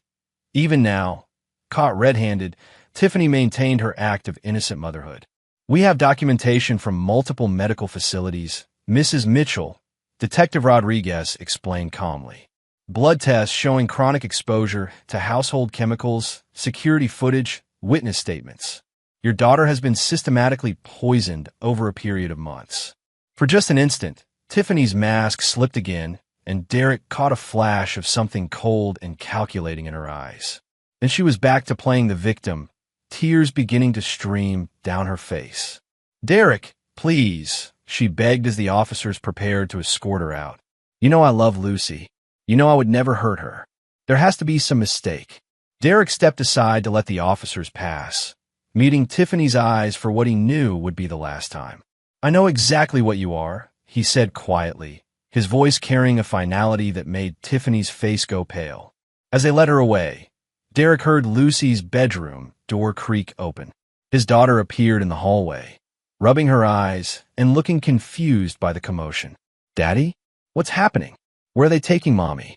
Even now, caught red-handed, Tiffany maintained her act of innocent motherhood. "We have documentation from multiple medical facilities," Mrs. Mitchell, Detective Rodriguez explained calmly. "Blood tests showing chronic exposure to household chemicals, security footage, witness statements. Your daughter has been systematically poisoned over a period of months." For just an instant, Tiffany's mask slipped again, and Derek caught a flash of something cold and calculating in her eyes. Then she was back to playing the victim, tears beginning to stream down her face. "Derek, please," she begged as the officers prepared to escort her out. "You know I love Lucy. You know I would never hurt her. There has to be some mistake." Derek stepped aside to let the officers pass, meeting Tiffany's eyes for what he knew would be the last time. "I know exactly what you are," he said quietly, his voice carrying a finality that made Tiffany's face go pale. As they led her away, Derek heard Lucy's bedroom door creak open. His daughter appeared in the hallway, rubbing her eyes and looking confused by the commotion. "Daddy? What's happening? Where are they taking Mommy?"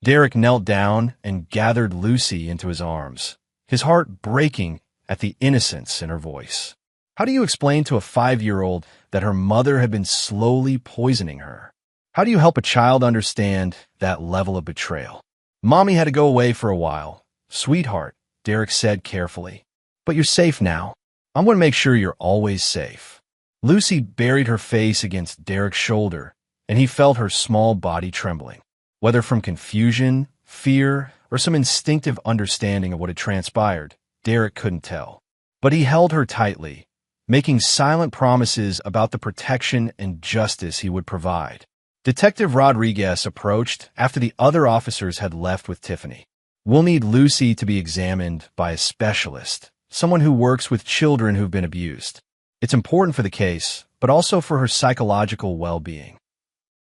Derek knelt down and gathered Lucy into his arms, his heart breaking at the innocence in her voice. How do you explain to a 5-year-old that her mother had been slowly poisoning her? How do you help a child understand that level of betrayal? "Mommy had to go away for a while, sweetheart," Derek said carefully. "But you're safe now. I'm going to make sure you're always safe." Lucy buried her face against Derek's shoulder, and he felt her small body trembling. Whether from confusion, fear, or some instinctive understanding of what had transpired, Derek couldn't tell. But he held her tightly, making silent promises about the protection and justice he would provide. Detective Rodriguez approached after the other officers had left with Tiffany. "We'll need Lucy to be examined by a specialist, someone who works with children who've been abused. It's important for the case, but also for her psychological well-being."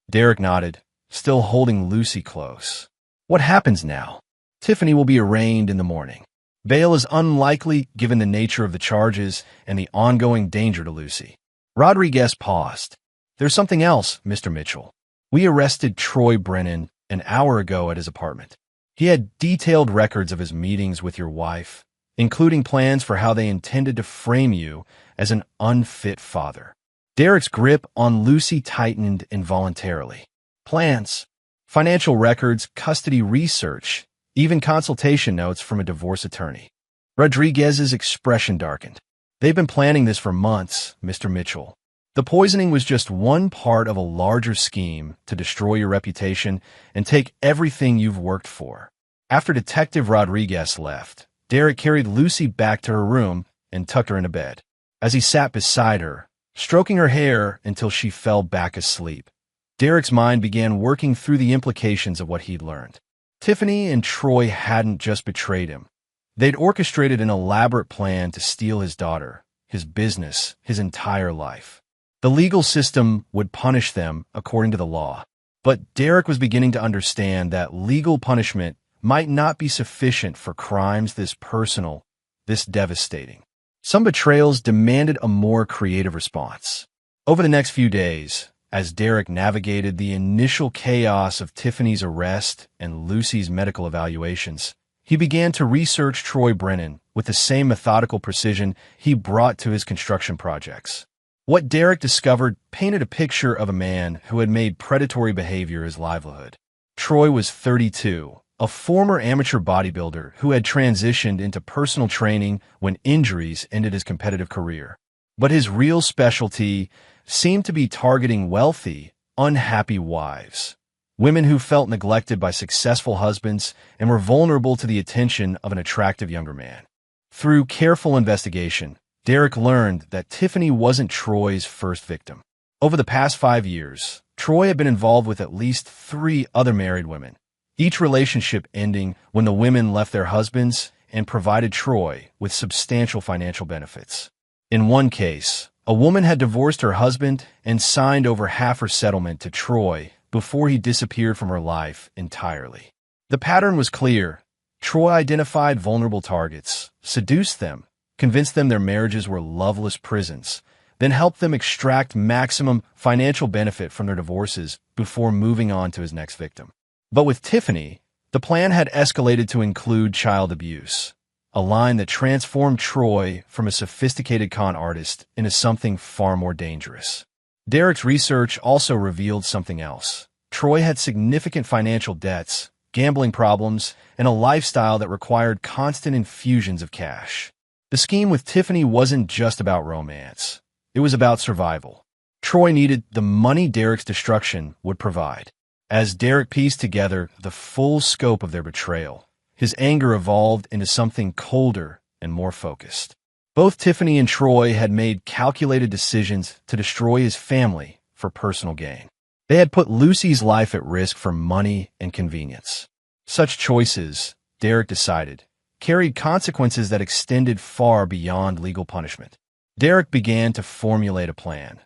Derek nodded, still holding Lucy close. "What happens now?" "Tiffany will be arraigned in the morning. Bail is unlikely given the nature of the charges and the ongoing danger to Lucy." Rodriguez paused. "There's something else, Mr. Mitchell. We arrested Troy Brennan an hour ago at his apartment. He had detailed records of his meetings with your wife, including plans for how they intended to frame you as an unfit father." Derek's grip on Lucy tightened involuntarily. "Plans, financial records, custody research, even consultation notes from a divorce attorney." Rodriguez's expression darkened. "They've been planning this for months, Mr. Mitchell. The poisoning was just one part of a larger scheme to destroy your reputation and take everything you've worked for." After Detective Rodriguez left, Derek carried Lucy back to her room and tucked her into bed. As he sat beside her, stroking her hair until she fell back asleep, Derek's mind began working through the implications of what he'd learned. Tiffany and Troy hadn't just betrayed him. They'd orchestrated an elaborate plan to steal his daughter, his business, his entire life. The legal system would punish them according to the law. But Derek was beginning to understand that legal punishment might not be sufficient for crimes this personal, this devastating. Some betrayals demanded a more creative response. Over the next few days, as Derek navigated the initial chaos of Tiffany's arrest and Lucy's medical evaluations, he began to research Troy Brennan with the same methodical precision he brought to his construction projects. What Derek discovered painted a picture of a man who had made predatory behavior his livelihood. Troy was 32, a former amateur bodybuilder who had transitioned into personal training when injuries ended his competitive career. But his real specialty seemed to be targeting wealthy, unhappy wives, women who felt neglected by successful husbands and were vulnerable to the attention of an attractive younger man. Through careful investigation, Derek learned that Tiffany wasn't Troy's first victim. Over the past 5 years, Troy had been involved with at least 3 other married women, each relationship ending when the women left their husbands and provided Troy with substantial financial benefits. In one case, A woman had divorced her husband and signed over half her settlement to Troy before he disappeared from her life entirely. The pattern was clear. Troy identified vulnerable targets, seduced them, convinced them their marriages were loveless prisons, then helped them extract maximum financial benefit from their divorces before moving on to his next victim. But with Tiffany, the plan had escalated to include child abuse, a line that transformed Troy from a sophisticated con artist into something far more dangerous. Derek's research also revealed something else. Troy had significant financial debts, gambling problems, and a lifestyle that required constant infusions of cash. The scheme with Tiffany wasn't just about romance. It was about survival. Troy needed the money Derek's destruction would provide. As Derek pieced together the full scope of their betrayal, his anger evolved into something colder and more focused. Both Tiffany and Troy had made calculated decisions to destroy his family for personal gain. They had put Lucy's life at risk for money and convenience. Such choices, Derek decided, carried consequences that extended far beyond legal punishment. Derek began to formulate a plan,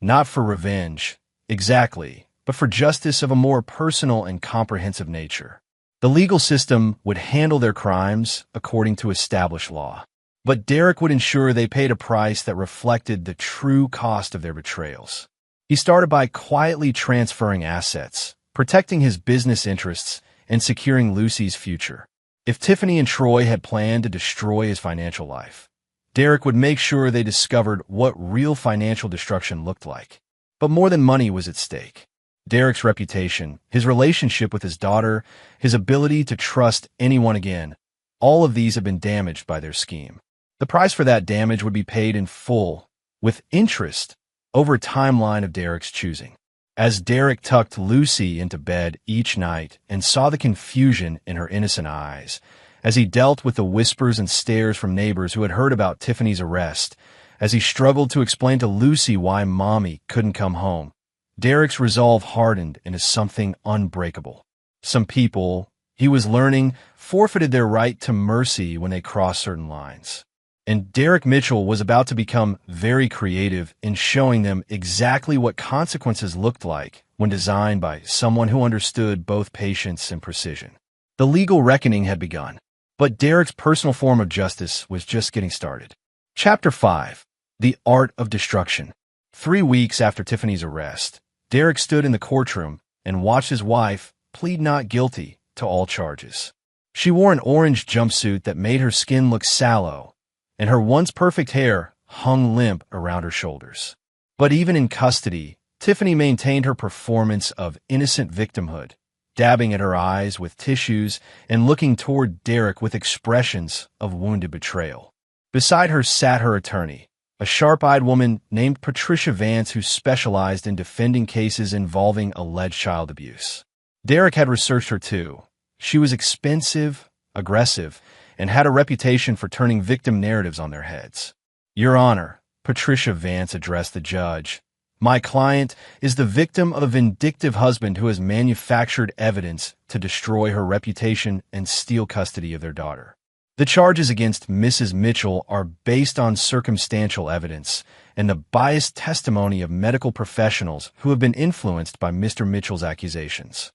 not for revenge, exactly, but for justice of a more personal and comprehensive nature. The legal system would handle their crimes according to established law, but Derek would ensure they paid a price that reflected the true cost of their betrayals. He started by quietly transferring assets, protecting his business interests, and securing Lucy's future. If Tiffany and Troy had planned to destroy his financial life, Derek would make sure they discovered what real financial destruction looked like. But more than money was at stake. Derek's reputation, his relationship with his daughter, his ability to trust anyone again, all of these had been damaged by their scheme. The price for that damage would be paid in full, with interest, over a timeline of Derek's choosing. As Derek tucked Lucy into bed each night and saw the confusion in her innocent eyes, as he dealt with the whispers and stares from neighbors who had heard about Tiffany's arrest, as he struggled to explain to Lucy why Mommy couldn't come home, Derek's resolve hardened into something unbreakable. Some people, he was learning, forfeited their right to mercy when they crossed certain lines. And Derek Mitchell was about to become very creative in showing them exactly what consequences looked like when designed by someone who understood both patience and precision. The legal reckoning had begun, but Derek's personal form of justice was just getting started. Chapter 5. The Art of Destruction. 3 weeks after Tiffany's arrest, Derek stood in the courtroom and watched his wife plead not guilty to all charges. She wore an orange jumpsuit that made her skin look sallow, and her once perfect hair hung limp around her shoulders. But even in custody, Tiffany maintained her performance of innocent victimhood, dabbing at her eyes with tissues and looking toward Derek with expressions of wounded betrayal. Beside her sat her attorney, a sharp-eyed woman named Patricia Vance who specialized in defending cases involving alleged child abuse. Derek had researched her too. She was expensive, aggressive, and had a reputation for turning victim narratives on their heads. Your Honor, Patricia Vance addressed the judge, my client is the victim of a vindictive husband who has manufactured evidence to destroy her reputation and steal custody of their daughter. The charges against Mrs. Mitchell are based on circumstantial evidence and the biased testimony of medical professionals who have been influenced by Mr. Mitchell's accusations.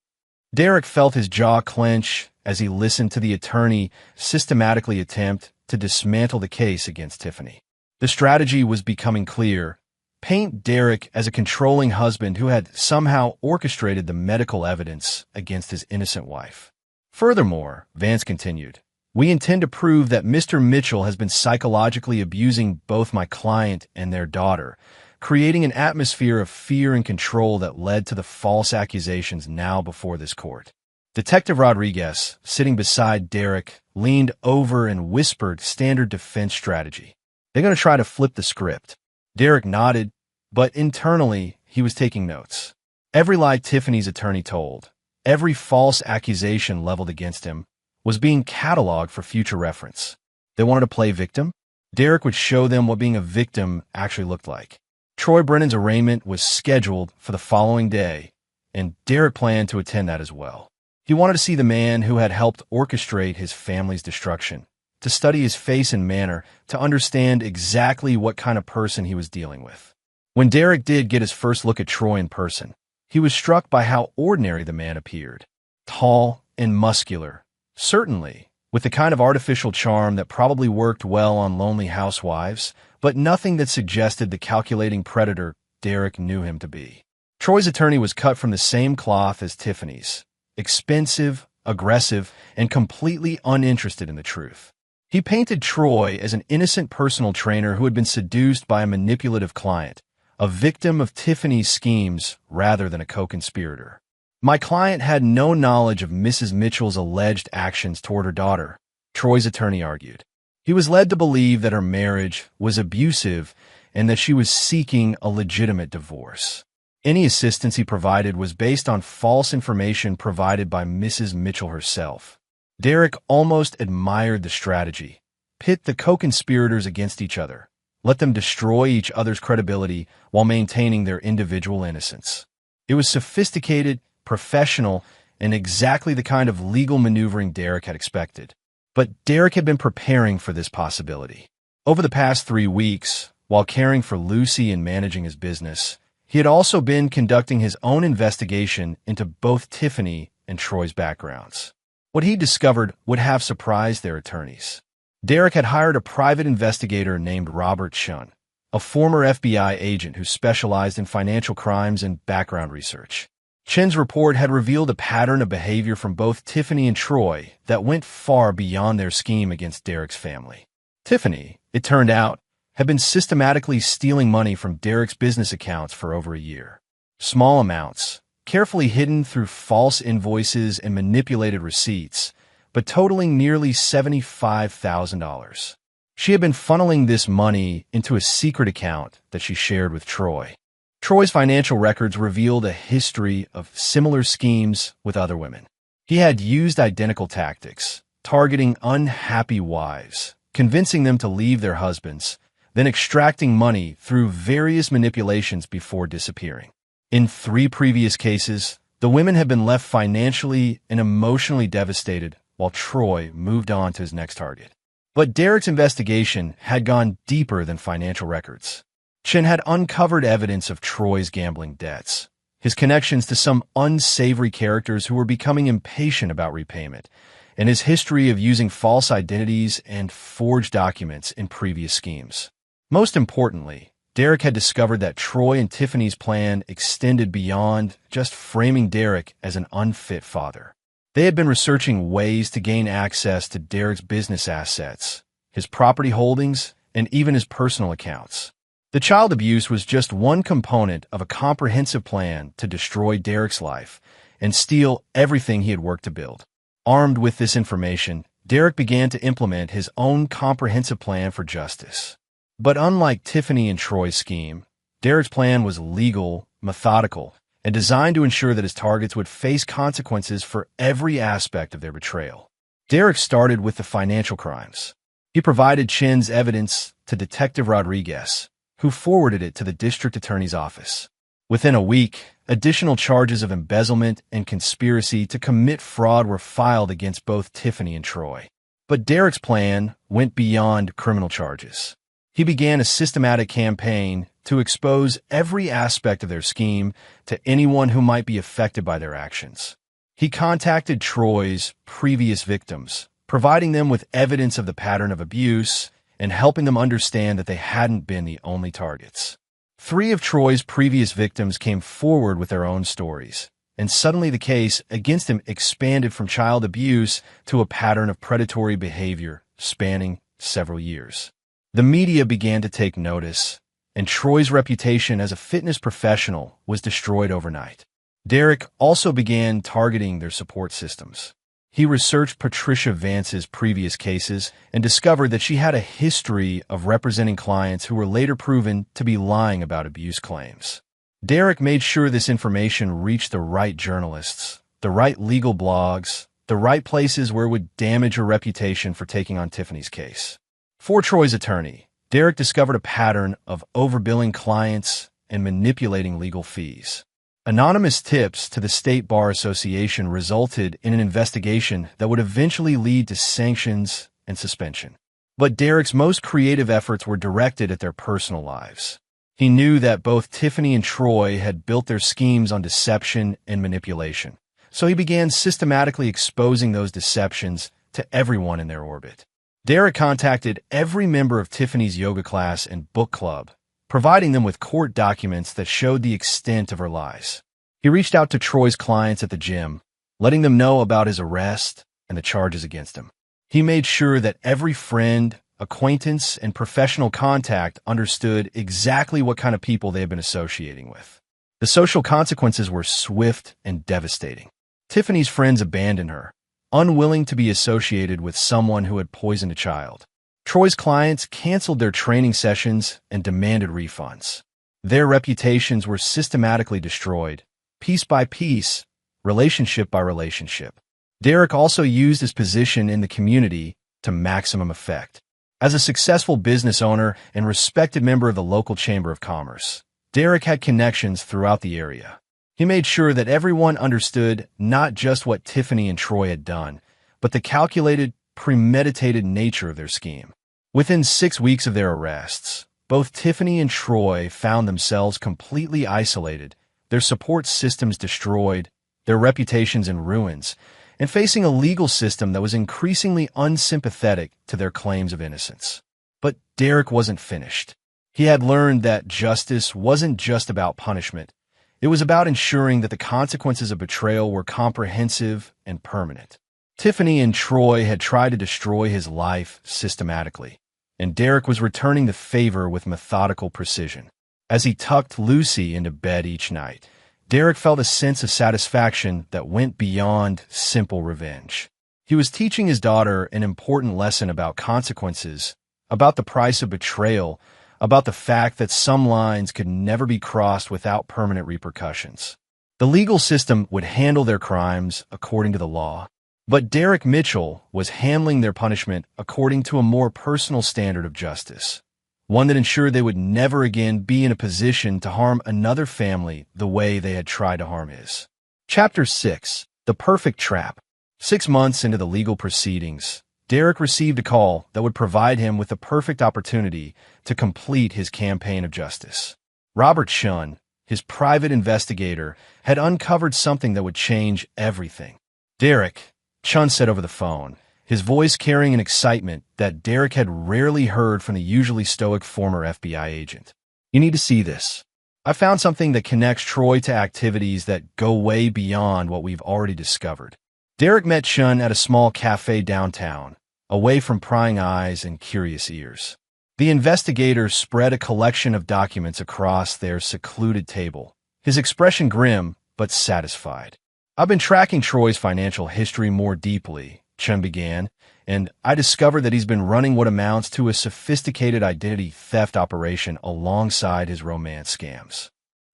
Derek felt his jaw clench as he listened to the attorney systematically attempt to dismantle the case against Tiffany. The strategy was becoming clear. Paint Derek as a controlling husband who had somehow orchestrated the medical evidence against his innocent wife. Furthermore, Vance continued, we intend to prove that Mr. Mitchell has been psychologically abusing both my client and their daughter, creating an atmosphere of fear and control that led to the false accusations now before this court. Detective Rodriguez, sitting beside Derek, leaned over and whispered standard defense strategy. They're going to try to flip the script. Derek nodded, but internally, he was taking notes. Every lie Tiffany's attorney told, every false accusation leveled against him, was being cataloged for future reference. They wanted to play victim? Derek would show them what being a victim actually looked like. Troy Brennan's arraignment was scheduled for the following day, and Derek planned to attend that as well. He wanted to see the man who had helped orchestrate his family's destruction, to study his face and manner to understand exactly what kind of person he was dealing with. When Derek did get his first look at Troy in person, he was struck by how ordinary the man appeared. Tall and muscular, certainly, with the kind of artificial charm that probably worked well on lonely housewives, but nothing that suggested the calculating predator Derek knew him to be. Troy's attorney was cut from the same cloth as Tiffany's, expensive, aggressive, and completely uninterested in the truth. He painted Troy as an innocent personal trainer who had been seduced by a manipulative client, a victim of Tiffany's schemes rather than a co-conspirator. My client had no knowledge of Mrs. Mitchell's alleged actions toward her daughter, Troy's attorney argued. He was led to believe that her marriage was abusive and that she was seeking a legitimate divorce. Any assistance he provided was based on false information provided by Mrs. Mitchell herself. Derek almost admired the strategy. Pit the co-conspirators against each other. Let them destroy each other's credibility while maintaining their individual innocence. It was sophisticated, professional, and exactly the kind of legal maneuvering Derek had expected. But Derek had been preparing for this possibility. Over the past 3 weeks, while caring for Lucy and managing his business, he had also been conducting his own investigation into both Tiffany and Troy's backgrounds. What he discovered would have surprised their attorneys. Derek had hired a private investigator named Robert Shun, a former FBI agent who specialized in financial crimes and background research. Chen's report had revealed a pattern of behavior from both Tiffany and Troy that went far beyond their scheme against Derek's family. Tiffany, it turned out, had been systematically stealing money from Derek's business accounts for over a year. Small amounts, carefully hidden through false invoices and manipulated receipts, but totaling nearly $75,000. She had been funneling this money into a secret account that she shared with Troy. Troy's financial records revealed a history of similar schemes with other women. He had used identical tactics, targeting unhappy wives, convincing them to leave their husbands, then extracting money through various manipulations before disappearing. In 3 previous cases, the women had been left financially and emotionally devastated while Troy moved on to his next target. But Derek's investigation had gone deeper than financial records. Chen had uncovered evidence of Troy's gambling debts, his connections to some unsavory characters who were becoming impatient about repayment, and his history of using false identities and forged documents in previous schemes. Most importantly, Derek had discovered that Troy and Tiffany's plan extended beyond just framing Derek as an unfit father. They had been researching ways to gain access to Derek's business assets, his property holdings, and even his personal accounts. The child abuse was just one component of a comprehensive plan to destroy Derek's life and steal everything he had worked to build. Armed with this information, Derek began to implement his own comprehensive plan for justice. But unlike Tiffany and Troy's scheme, Derek's plan was legal, methodical, and designed to ensure that his targets would face consequences for every aspect of their betrayal. Derek started with the financial crimes. He provided Chen's evidence to Detective Rodriguez, who forwarded it to the district attorney's office. Within a week, additional charges of embezzlement and conspiracy to commit fraud were filed against both Tiffany and Troy. But Derek's plan went beyond criminal charges. He began a systematic campaign to expose every aspect of their scheme to anyone who might be affected by their actions. He contacted Troy's previous victims, providing them with evidence of the pattern of abuse and helping them understand that they hadn't been the only targets. 3 of Troy's previous victims came forward with their own stories, and suddenly the case against him expanded from child abuse to a pattern of predatory behavior spanning several years. The media began to take notice, and Troy's reputation as a fitness professional was destroyed overnight. Derek also began targeting their support systems. He researched Patricia Vance's previous cases and discovered that she had a history of representing clients who were later proven to be lying about abuse claims. Derek made sure this information reached the right journalists, the right legal blogs, the right places where it would damage her reputation for taking on Tiffany's case. For Troy's attorney, Derek discovered a pattern of overbilling clients and manipulating legal fees. Anonymous tips to the State Bar Association resulted in an investigation that would eventually lead to sanctions and suspension. But Derek's most creative efforts were directed at their personal lives. He knew that both Tiffany and Troy had built their schemes on deception and manipulation, so he began systematically exposing those deceptions to everyone in their orbit. Derek contacted every member of Tiffany's yoga class and book club, providing them with court documents that showed the extent of her lies. He reached out to Troy's clients at the gym, letting them know about his arrest and the charges against him. He made sure that every friend, acquaintance, and professional contact understood exactly what kind of people they had been associating with. The social consequences were swift and devastating. Tiffany's friends abandoned her, unwilling to be associated with someone who had poisoned a child. Troy's clients canceled their training sessions and demanded refunds. Their reputations were systematically destroyed, piece by piece, relationship by relationship. Derek also used his position in the community to maximum effect. As a successful business owner and respected member of the local Chamber of Commerce, Derek had connections throughout the area. He made sure that everyone understood not just what Tiffany and Troy had done, but the calculated, premeditated nature of their scheme. Within 6 weeks of their arrests, both Tiffany and Troy found themselves completely isolated, their support systems destroyed, their reputations in ruins, and facing a legal system that was increasingly unsympathetic to their claims of innocence. But Derek wasn't finished. He had learned that justice wasn't just about punishment. It was about ensuring that the consequences of betrayal were comprehensive and permanent. Tiffany and Troy had tried to destroy his life systematically, and Derek was returning the favor with methodical precision. As he tucked Lucy into bed each night, Derek felt a sense of satisfaction that went beyond simple revenge. He was teaching his daughter an important lesson about consequences, about the price of betrayal, about the fact that some lines could never be crossed without permanent repercussions. The legal system would handle their crimes according to the law, but Derek Mitchell was handling their punishment according to a more personal standard of justice, one that ensured they would never again be in a position to harm another family the way they had tried to harm his. Chapter 6. The Perfect Trap. 6 months into the legal proceedings, Derek received a call that would provide him with the perfect opportunity to complete his campaign of justice. Robert Chun, his private investigator, had uncovered something that would change everything. "Derek," Chun said over the phone, his voice carrying an excitement that Derek had rarely heard from the usually stoic former FBI agent. "You need to see this. I found something that connects Troy to activities that go way beyond what we've already discovered." Derek met Chun at a small cafe downtown, away from prying eyes and curious ears. The investigator spread a collection of documents across their secluded table, his expression grim but satisfied. "I've been tracking Troy's financial history more deeply," Chun began, "and I discovered that he's been running what amounts to a sophisticated identity theft operation alongside his romance scams."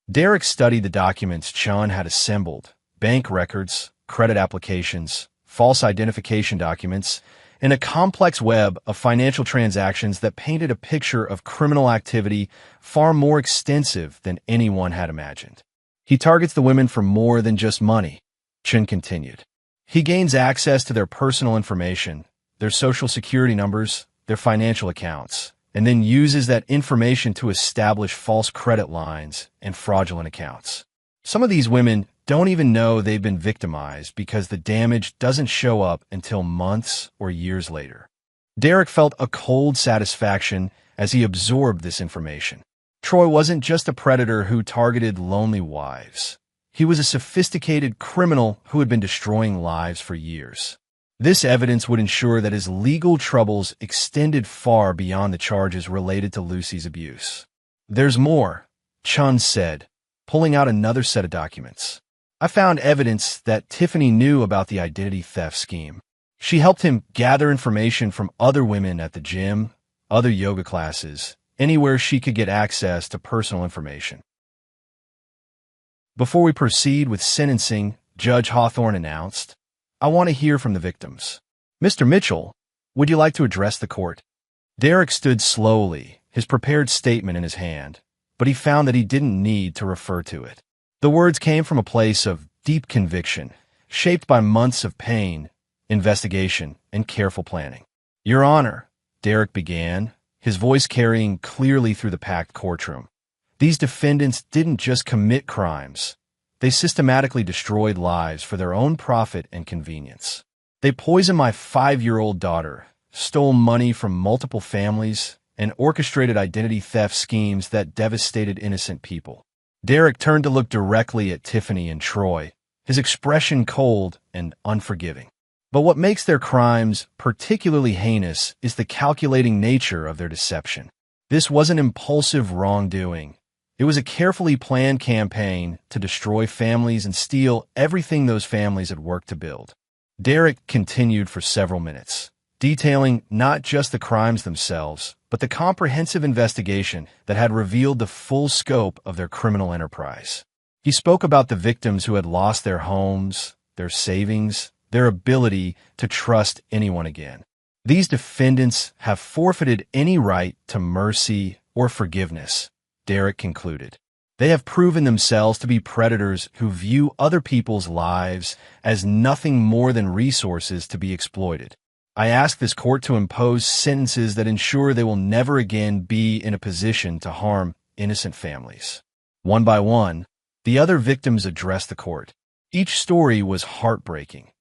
Derek studied the documents Chun had assembled: bank records, credit applications, false identification documents, and a complex web of financial transactions that painted a picture of criminal activity far more extensive than anyone had imagined. "He targets the women for more than just money," Chun continued. "He gains access to their personal information, their social security numbers, their financial accounts, and then uses that information to establish false credit lines and fraudulent accounts. Some of these women don't even know they've been victimized because the damage doesn't show up until months or years later." Derek felt a cold satisfaction as he absorbed this information. Troy wasn't just a predator who targeted lonely wives. He was a sophisticated criminal who had been destroying lives for years. This evidence would ensure that his legal troubles extended far beyond the charges related to Lucy's abuse. "There's more," Chun said, pulling out another set of documents. "I found evidence that Tiffany knew about the identity theft scheme. She helped him gather information from other women at the gym, other yoga classes, anywhere she could get access to personal information." Before we proceed with sentencing, Judge Hawthorne announced, "I want to hear from the victims. Mr. Mitchell, would you like to address the court?" Derek stood slowly, his prepared statement in his hand, but he found that he didn't need to refer to it. The words came from a place of deep conviction, shaped by months of pain, investigation, and careful planning. Your Honor, Derek began, his voice carrying clearly through the packed courtroom. These defendants didn't just commit crimes. They systematically destroyed lives for their own profit and convenience. They poisoned my 5-year-old daughter, stole money from multiple families, and orchestrated identity theft schemes that devastated innocent people. Derek turned to look directly at Tiffany and Troy, his expression cold and unforgiving. But what makes their crimes particularly heinous is the calculating nature of their deception. This wasn't impulsive wrongdoing. It was a carefully planned campaign to destroy families and steal everything those families had worked to build. Derek continued for several minutes, detailing not just the crimes themselves, but the comprehensive investigation that had revealed the full scope of their criminal enterprise. He spoke about the victims who had lost their homes, their savings, their ability to trust anyone again. These defendants have forfeited any right to mercy or forgiveness, Derek concluded. They have proven themselves to be predators who view other people's lives as nothing more than resources to be exploited. I ask this court to impose sentences that ensure they will never again be in a position to harm innocent families. One by one, the other victims addressed the court. Each story was heartbreaking.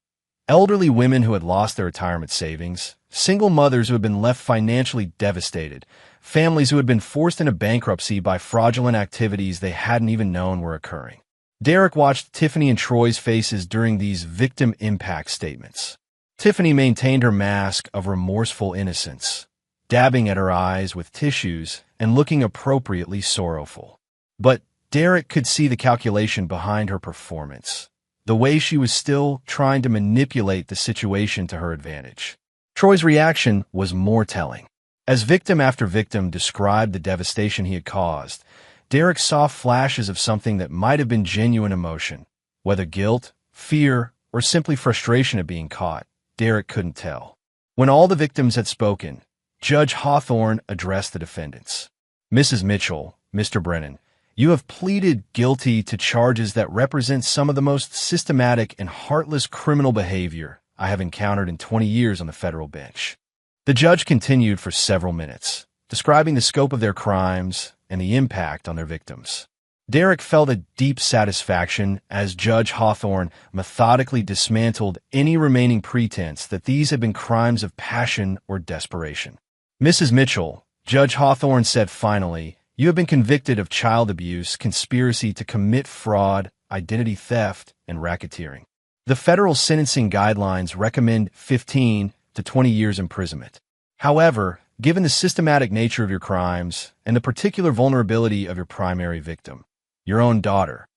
Elderly women who had lost their retirement savings, single mothers who had been left financially devastated, families who had been forced into bankruptcy by fraudulent activities they hadn't even known were occurring. Derek watched Tiffany and Troy's faces during these victim impact statements. Tiffany maintained her mask of remorseful innocence, dabbing at her eyes with tissues and looking appropriately sorrowful. But Derek could see the calculation behind her performance, the way she was still trying to manipulate the situation to her advantage. Troy's reaction was more telling. As victim after victim described the devastation he had caused, Derek saw flashes of something that might have been genuine emotion. Whether guilt, fear, or simply frustration at being caught, Derek couldn't tell. When all the victims had spoken, Judge Hawthorne addressed the defendants. Mrs. Mitchell, Mr. Brennan, you have pleaded guilty to charges that represent some of the most systematic and heartless criminal behavior I have encountered in 20 years on the federal bench. The judge continued for several minutes, describing the scope of their crimes and the impact on their victims. Derek felt a deep satisfaction as Judge Hawthorne methodically dismantled any remaining pretense that these had been crimes of passion or desperation. Mrs. Mitchell, Judge Hawthorne said finally, you have been convicted of child abuse, conspiracy to commit fraud, identity theft, and racketeering. The federal sentencing guidelines recommend 15 to 20 years imprisonment. However, given the systematic nature of your crimes and the particular vulnerability of your primary victim, your own daughter,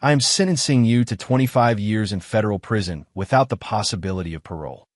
I am sentencing you to 25 years in federal prison without the possibility of parole.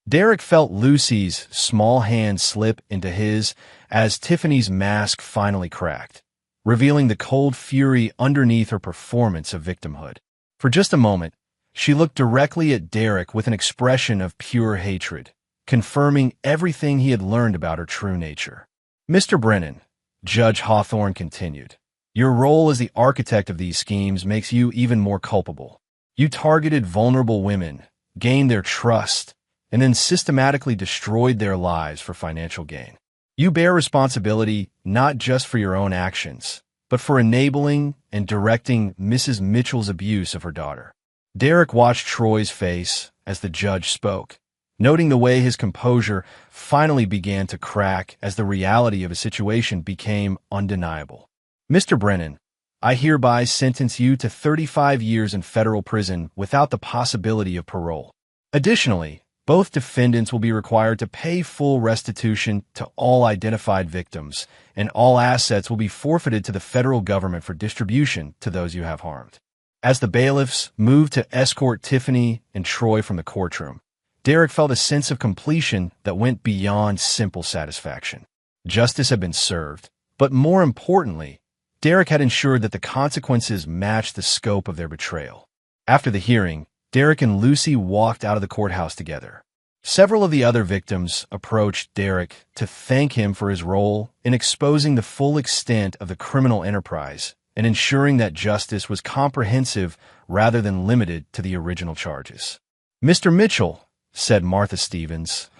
Derek felt Lucy's small hand slip into his as Tiffany's mask finally cracked, revealing the cold fury underneath her performance of victimhood. For just a moment, she looked directly at Derek with an expression of pure hatred, confirming everything he had learned about her true nature. Mr. Brennan, Judge Hawthorne continued, your role as the architect of these schemes makes you even more culpable. You targeted vulnerable women, gained their trust, and then systematically destroyed their lives for financial gain. You bear responsibility not just for your own actions, but for enabling and directing Mrs. Mitchell's abuse of her daughter. Derek watched Troy's face as the judge spoke, noting the way his composure finally began to crack as the reality of a situation became undeniable. Mr. Brennan, I hereby sentence you to 35 years in federal prison without the possibility of parole. Additionally, both defendants will be required to pay full restitution to all identified victims, and all assets will be forfeited to the federal government for distribution to those you have harmed. As the bailiffs moved to escort Tiffany and Troy from the courtroom, Derek felt a sense of completion that went beyond simple satisfaction. Justice had been served, but more importantly, Derek had ensured that the consequences matched the scope of their betrayal. After the hearing, Derek and Lucy walked out of the courthouse together. Several of the other victims approached Derek to thank him for his role in exposing the full extent of the criminal enterprise and ensuring that justice was comprehensive rather than limited to the original charges. Mr. Mitchell, said Martha Stevens,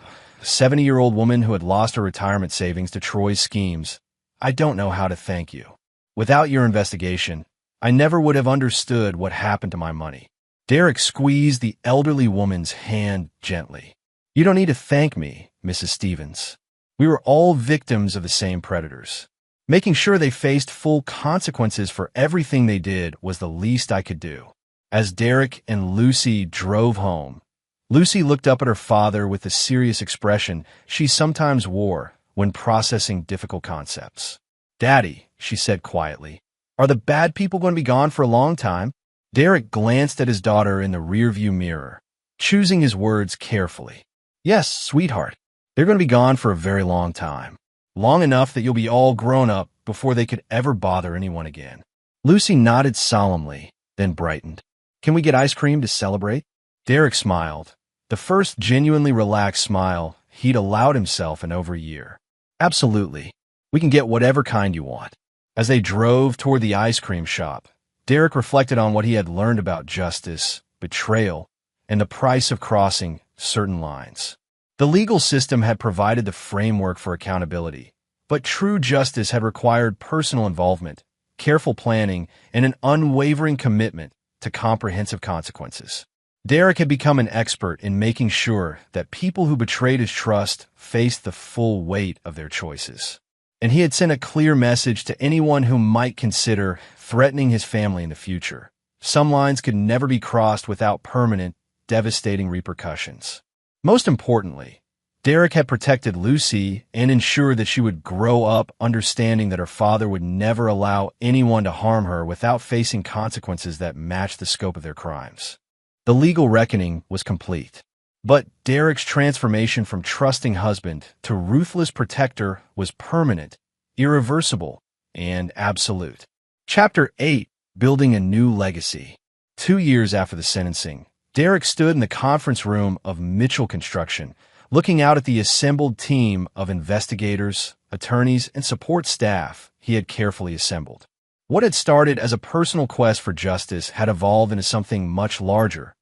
70-year-old woman who had lost her retirement savings to Troy's schemes, "I don't know how to thank you. Without your investigation, I never would have understood what happened to my money." Derek squeezed the elderly woman's hand gently. "You don't need to thank me, Mrs. Stevens. We were all victims of the same predators. Making sure they faced full consequences for everything they did was the least I could do." As Derek and Lucy drove home, Lucy looked up at her father with the serious expression she sometimes wore when processing difficult concepts. "Daddy," she said quietly, "are the bad people going to be gone for a long time?" Derek glanced at his daughter in the rearview mirror, choosing his words carefully. "Yes, sweetheart. They're going to be gone for a very long time. Long enough that you'll be all grown up before they could ever bother anyone again." Lucy nodded solemnly, then brightened. "Can we get ice cream to celebrate?" Derek smiled, the first genuinely relaxed smile he'd allowed himself in over a year. "Absolutely. We can get whatever kind you want." As they drove toward the ice cream shop, Derek reflected on what he had learned about justice, betrayal, and the price of crossing certain lines. The legal system had provided the framework for accountability, but true justice had required personal involvement, careful planning, and an unwavering commitment to comprehensive consequences. Derek had become an expert in making sure that people who betrayed his trust faced the full weight of their choices. And he had sent a clear message to anyone who might consider threatening his family in the future. Some lines could never be crossed without permanent, devastating repercussions. Most importantly, Derek had protected Lucy and ensured that she would grow up understanding that her father would never allow anyone to harm her without facing consequences that matched the scope of their crimes. The legal reckoning was complete. But Derek's transformation from trusting husband to ruthless protector was permanent, irreversible, and absolute. Chapter 8: Building a New Legacy. 2 years after the sentencing, Derek stood in the conference room of Mitchell Construction, looking out at the assembled team of investigators, attorneys, and support staff he had carefully assembled. What had started as a personal quest for justice had evolved into something much larger,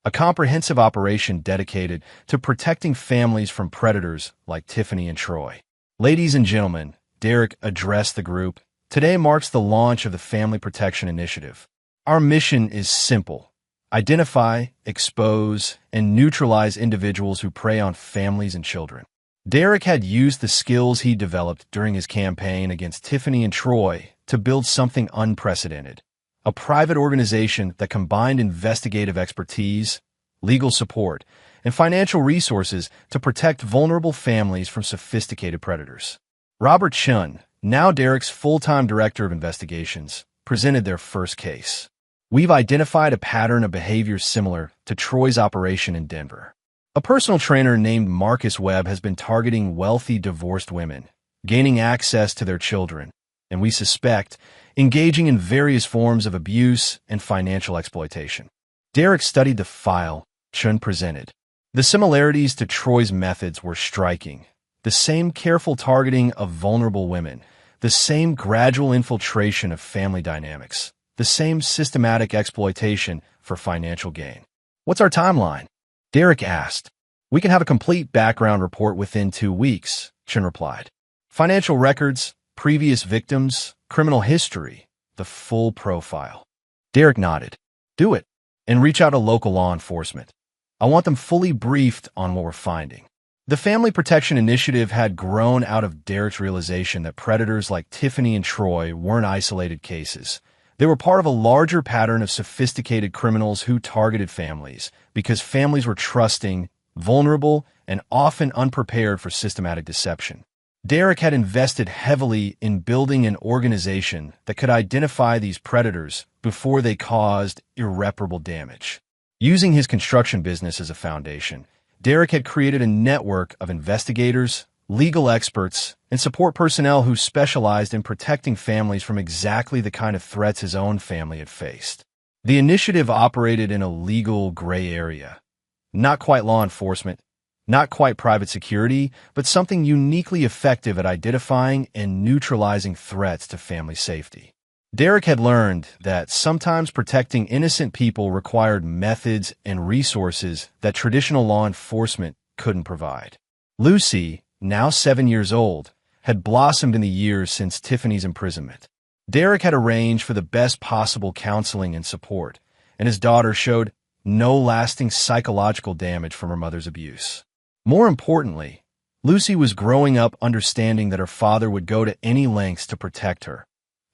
a comprehensive operation dedicated to protecting families from predators like Tiffany and Troy. "Ladies and gentlemen," Derek addressed the group, "today marks the launch of the Family Protection Initiative. Our mission is simple: identify, expose, and neutralize individuals who prey on families and children." Derek had used the skills he developed during his campaign against Tiffany and Troy to build something unprecedented. A private organization that combined investigative expertise, legal support, and financial resources to protect vulnerable families from sophisticated predators. Robert Chun, now Derek's full-time director of investigations, presented their first case. "We've identified a pattern of behavior similar to Troy's operation in Denver. A personal trainer named Marcus Webb has been targeting wealthy divorced women, gaining access to their children, and we suspect engaging in various forms of abuse and financial exploitation." Derek studied the file Chun presented. The similarities to Troy's methods were striking. The same careful targeting of vulnerable women, the same gradual infiltration of family dynamics, the same systematic exploitation for financial gain. "What's our timeline?" Derek asked. "We can have a complete background report within 2 weeks," Chun replied. "Financial records, previous victims, criminal history, the full profile." Derek nodded. "Do it, and reach out to local law enforcement. I want them fully briefed on what we're finding." The Family Protection Initiative had grown out of Derek's realization that predators like Tiffany and Troy weren't isolated cases. They were part of a larger pattern of sophisticated criminals who targeted families because families were trusting, vulnerable, and often unprepared for systematic deception. Derek had invested heavily in building an organization that could identify these predators before they caused irreparable damage. Using his construction business as a foundation, Derek had created a network of investigators, legal experts, and support personnel who specialized in protecting families from exactly the kind of threats his own family had faced. The initiative operated in a legal gray area. Not quite law enforcement, not quite private security, but something uniquely effective at identifying and neutralizing threats to family safety. Derek had learned that sometimes protecting innocent people required methods and resources that traditional law enforcement couldn't provide. Lucy, now 7 years old, had blossomed in the years since Tiffany's imprisonment. Derek had arranged for the best possible counseling and support, and his daughter showed no lasting psychological damage from her mother's abuse. More importantly, Lucy was growing up understanding that her father would go to any lengths to protect her,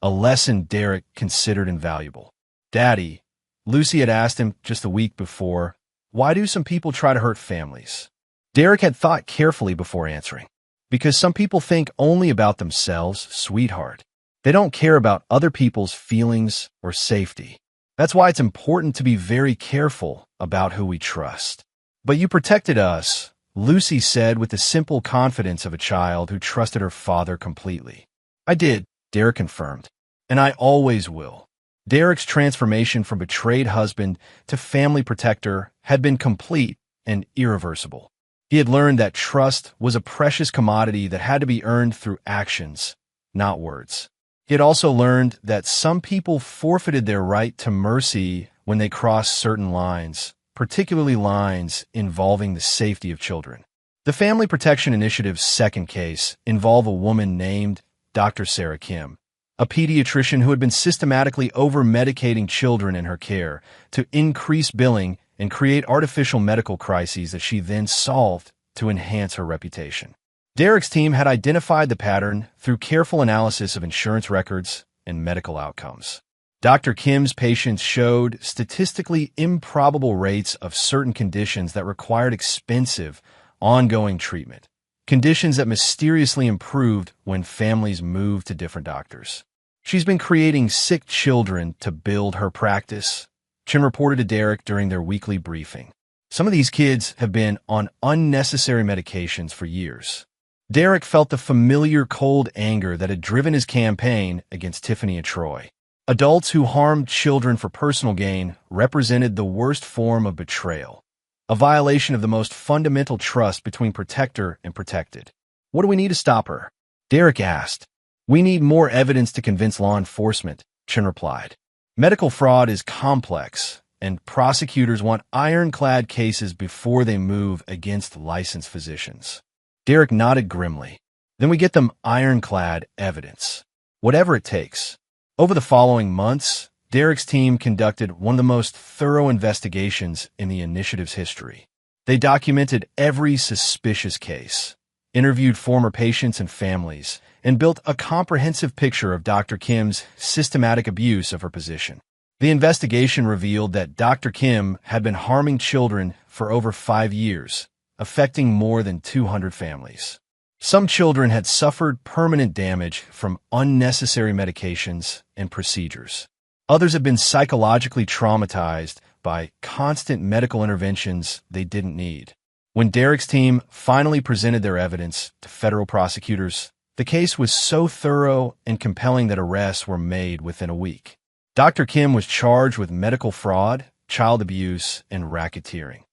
a lesson Derek considered invaluable. "Daddy," Lucy had asked him just a week before, "why do some people try to hurt families?" Derek had thought carefully before answering. "Because some people think only about themselves, sweetheart. They don't care about other people's feelings or safety. That's why it's important to be very careful about who we trust." "But you protected us," Lucy said with the simple confidence of a child who trusted her father completely. "I did," Derek confirmed. "And I always will." Derek's transformation from betrayed husband to family protector had been complete and irreversible. He had learned that trust was a precious commodity that had to be earned through actions, not words. He had also learned that some people forfeited their right to mercy when they crossed certain lines, particularly lines involving the safety of children. The Family Protection Initiative's second case involved a woman named Dr. Sarah Kim, a pediatrician who had been systematically over-medicating children in her care to increase billing and create artificial medical crises that she then solved to enhance her reputation. Derek's team had identified the pattern through careful analysis of insurance records and medical outcomes. Dr. Kim's patients showed statistically improbable rates of certain conditions that required expensive, ongoing treatment, conditions that mysteriously improved when families moved to different doctors. "She's been creating sick children to build her practice," Chin reported to Derek during their weekly briefing. "Some of these kids have been on unnecessary medications for years." Derek felt the familiar cold anger that had driven his campaign against Tiffany and Troy. Adults who harmed children for personal gain represented the worst form of betrayal, a violation of the most fundamental trust between protector and protected. "What do we need to stop her?" Derek asked. "We need more evidence to convince law enforcement," Chin replied. "Medical fraud is complex, and prosecutors want ironclad cases before they move against licensed physicians." Derek nodded grimly. "Then we get them ironclad evidence, whatever it takes." Over the following months, Derek's team conducted one of the most thorough investigations in the initiative's history. They documented every suspicious case, interviewed former patients and families, and built a comprehensive picture of Dr. Kim's systematic abuse of her position. The investigation revealed that Dr. Kim had been harming children for over 5 years, affecting more than 200 families. Some children had suffered permanent damage from unnecessary medications and procedures. Others had been psychologically traumatized by constant medical interventions they didn't need. When Derek's team finally presented their evidence to federal prosecutors, the case was so thorough and compelling that arrests were made within a week. Dr. Kim was charged with medical fraud, child abuse, and racketeering,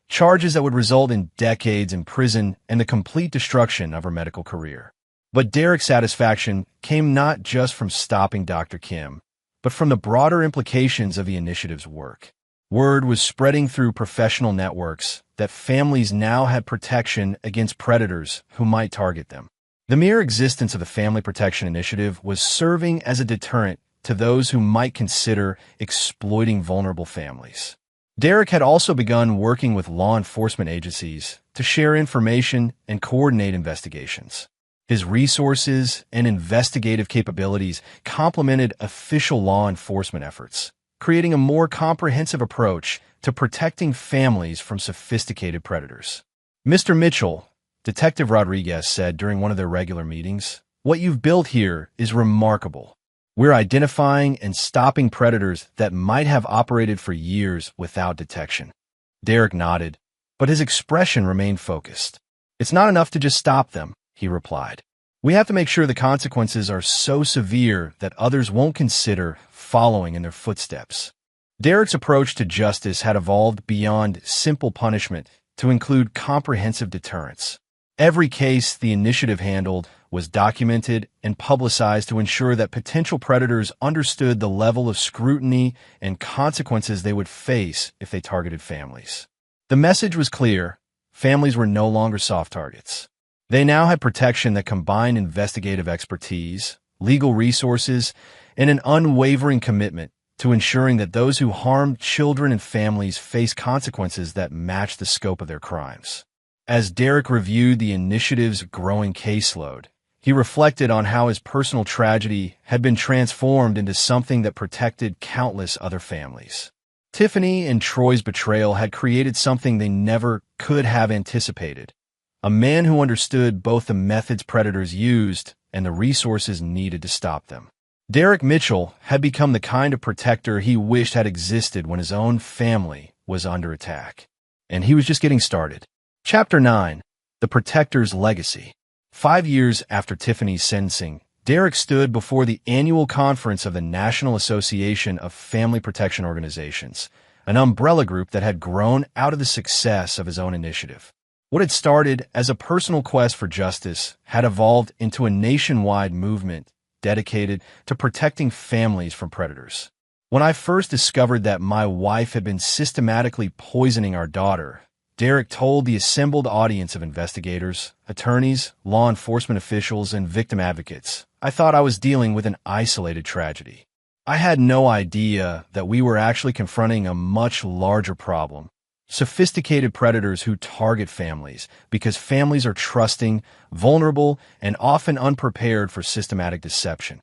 charges that would result in decades in prison and the complete destruction of her medical career. But Derek's satisfaction came not just from stopping Dr. Kim, but from the broader implications of the initiative's work. Word was spreading through professional networks that families now had protection against predators who might target them. The mere existence of the Family Protection Initiative was serving as a deterrent to those who might consider exploiting vulnerable families. Derek had also begun working with law enforcement agencies to share information and coordinate investigations. His resources and investigative capabilities complemented official law enforcement efforts, creating a more comprehensive approach to protecting families from sophisticated predators. "Mr. Mitchell," Detective Rodriguez said during one of their regular meetings, "what you've built here is remarkable. We're identifying and stopping predators that might have operated for years without detection." Derek nodded, but his expression remained focused. "It's not enough to just stop them," he replied. "We have to make sure the consequences are so severe that others won't consider following in their footsteps." Derek's approach to justice had evolved beyond simple punishment to include comprehensive deterrence. Every case the initiative handled was documented and publicized to ensure that potential predators understood the level of scrutiny and consequences they would face if they targeted families. The message was clear: families were no longer soft targets. They now had protection that combined investigative expertise, legal resources, and an unwavering commitment to ensuring that those who harmed children and families face consequences that match the scope of their crimes. As Derek reviewed the initiative's growing caseload, he reflected on how his personal tragedy had been transformed into something that protected countless other families. Tiffany and Troy's betrayal had created something they never could have anticipated: a man who understood both the methods predators used and the resources needed to stop them. Derek Mitchell had become the kind of protector he wished had existed when his own family was under attack. And he was just getting started. Chapter 9. The Protector's Legacy. 5 years after Tiffany's sentencing, Derek stood before the annual conference of the National Association of Family Protection Organizations, an umbrella group that had grown out of the success of his own initiative. What had started as a personal quest for justice had evolved into a nationwide movement dedicated to protecting families from predators. When I first discovered that my wife had been systematically poisoning our daughter, Derek told the assembled audience of investigators, attorneys, law enforcement officials, and victim advocates, I thought I was dealing with an isolated tragedy. I had no idea that we were actually confronting a much larger problem: sophisticated predators who target families because families are trusting, vulnerable, and often unprepared for systematic deception.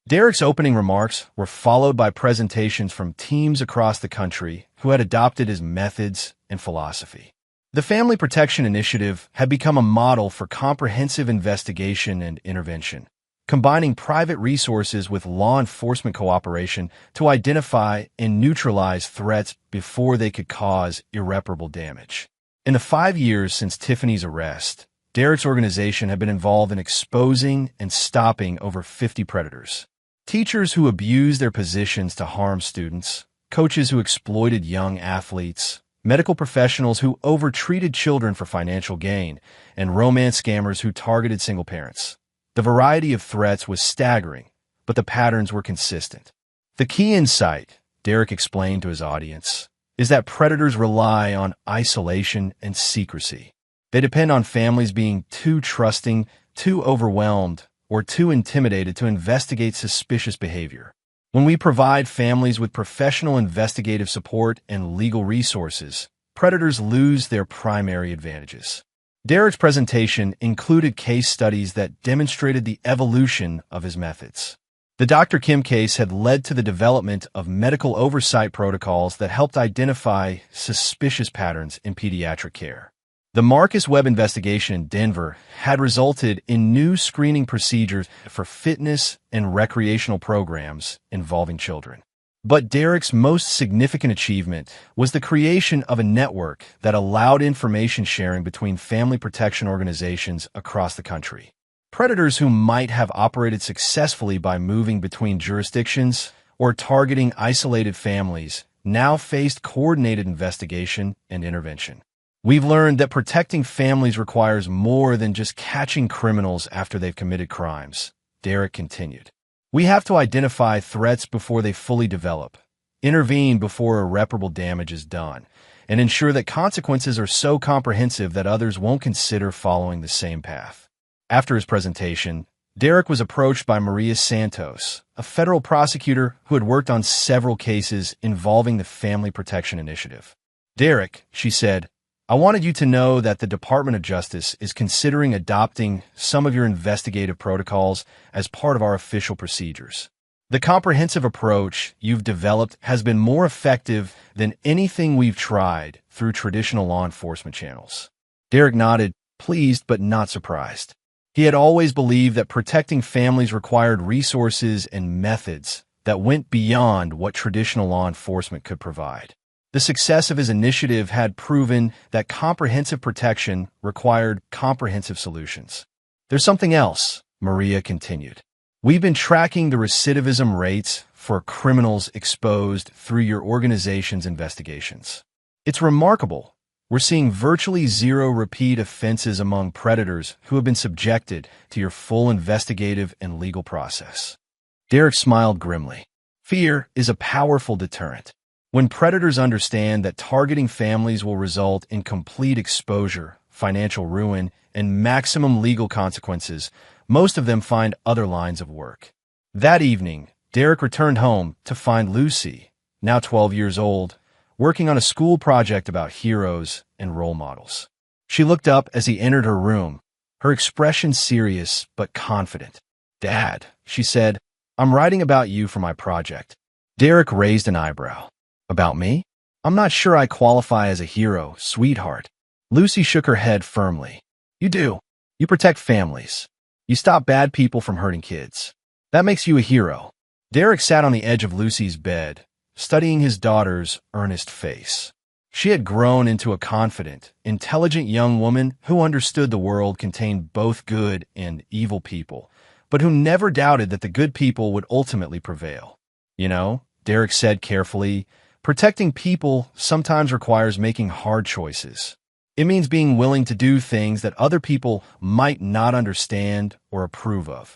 Derek's opening remarks were followed by presentations from teams across the country who had adopted his methods and philosophy. The Family Protection Initiative had become a model for comprehensive investigation and intervention, combining private resources with law enforcement cooperation to identify and neutralize threats before they could cause irreparable damage. In the 5 years since Tiffany's arrest, Derek's organization had been involved in exposing and stopping over 50 predators. Teachers who abused their positions to harm students, coaches who exploited young athletes, medical professionals who overtreated children for financial gain, and romance scammers who targeted single parents. The variety of threats was staggering, but the patterns were consistent. The key insight, Derek explained to his audience, is that predators rely on isolation and secrecy. They depend on families being too trusting, too overwhelmed, or too intimidated to investigate suspicious behavior. When we provide families with professional investigative support and legal resources, predators lose their primary advantages. Derek's presentation included case studies that demonstrated the evolution of his methods. The Dr. Kim case had led to the development of medical oversight protocols that helped identify suspicious patterns in pediatric care. The Marcus Webb investigation in Denver had resulted in new screening procedures for fitness and recreational programs involving children. But Derek's most significant achievement was the creation of a network that allowed information sharing between family protection organizations across the country. Predators who might have operated successfully by moving between jurisdictions or targeting isolated families now faced coordinated investigation and intervention. We've learned that protecting families requires more than just catching criminals after they've committed crimes, Derek continued. We have to identify threats before they fully develop, intervene before irreparable damage is done, and ensure that consequences are so comprehensive that others won't consider following the same path. After his presentation, Derek was approached by Maria Santos, a federal prosecutor who had worked on several cases involving the Family Protection Initiative. Derek, she said, I wanted you to know that the Department of Justice is considering adopting some of your investigative protocols as part of our official procedures. The comprehensive approach you've developed has been more effective than anything we've tried through traditional law enforcement channels. Derek nodded, pleased but not surprised. He had always believed that protecting families required resources and methods that went beyond what traditional law enforcement could provide. The success of his initiative had proven that comprehensive protection required comprehensive solutions. There's something else, Maria continued. We've been tracking the recidivism rates for criminals exposed through your organization's investigations. It's remarkable. We're seeing virtually zero repeat offenses among predators who have been subjected to your full investigative and legal process. Derek smiled grimly. Fear is a powerful deterrent. When predators understand that targeting families will result in complete exposure, financial ruin, and maximum legal consequences, most of them find other lines of work. That evening, Derek returned home to find Lucy, now 12 years old, working on a school project about heroes and role models. She looked up as he entered her room, her expression serious but confident. "Dad," she said, "I'm writing about you for my project." Derek raised an eyebrow. "About me? I'm not sure I qualify as a hero, sweetheart." Lucy shook her head firmly. "You do. You protect families. You stop bad people from hurting kids. That makes you a hero." Derek sat on the edge of Lucy's bed, studying his daughter's earnest face. She had grown into a confident, intelligent young woman who understood the world contained both good and evil people, but who never doubted that the good people would ultimately prevail. "You know," Derek said carefully, "protecting people sometimes requires making hard choices. It means being willing to do things that other people might not understand or approve of."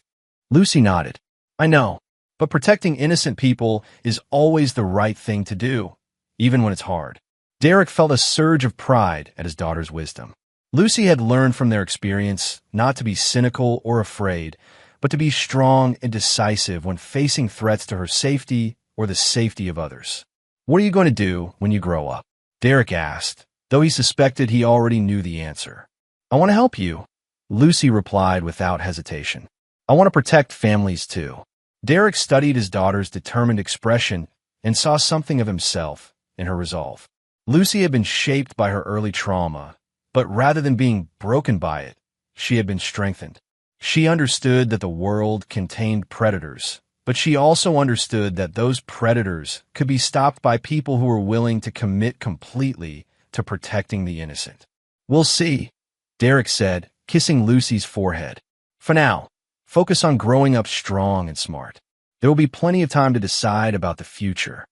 Lucy nodded. "I know, but protecting innocent people is always the right thing to do, even when it's hard." Derek felt a surge of pride at his daughter's wisdom. Lucy had learned from their experience not to be cynical or afraid, but to be strong and decisive when facing threats to her safety or the safety of others. "What are you going to do when you grow up?" Derek asked, though he suspected he already knew the answer. "I want to help you," Lucy replied without hesitation. "I want to protect families too." Derek studied his daughter's determined expression and saw something of himself in her resolve. Lucy had been shaped by her early trauma, but rather than being broken by it, she had been strengthened. She understood that the world contained predators, but she also understood that those predators could be stopped by people who were willing to commit completely to protecting the innocent. "We'll see," Derek said, kissing Lucy's forehead. "For now, focus on growing up strong and smart. There will be plenty of time to decide about the future."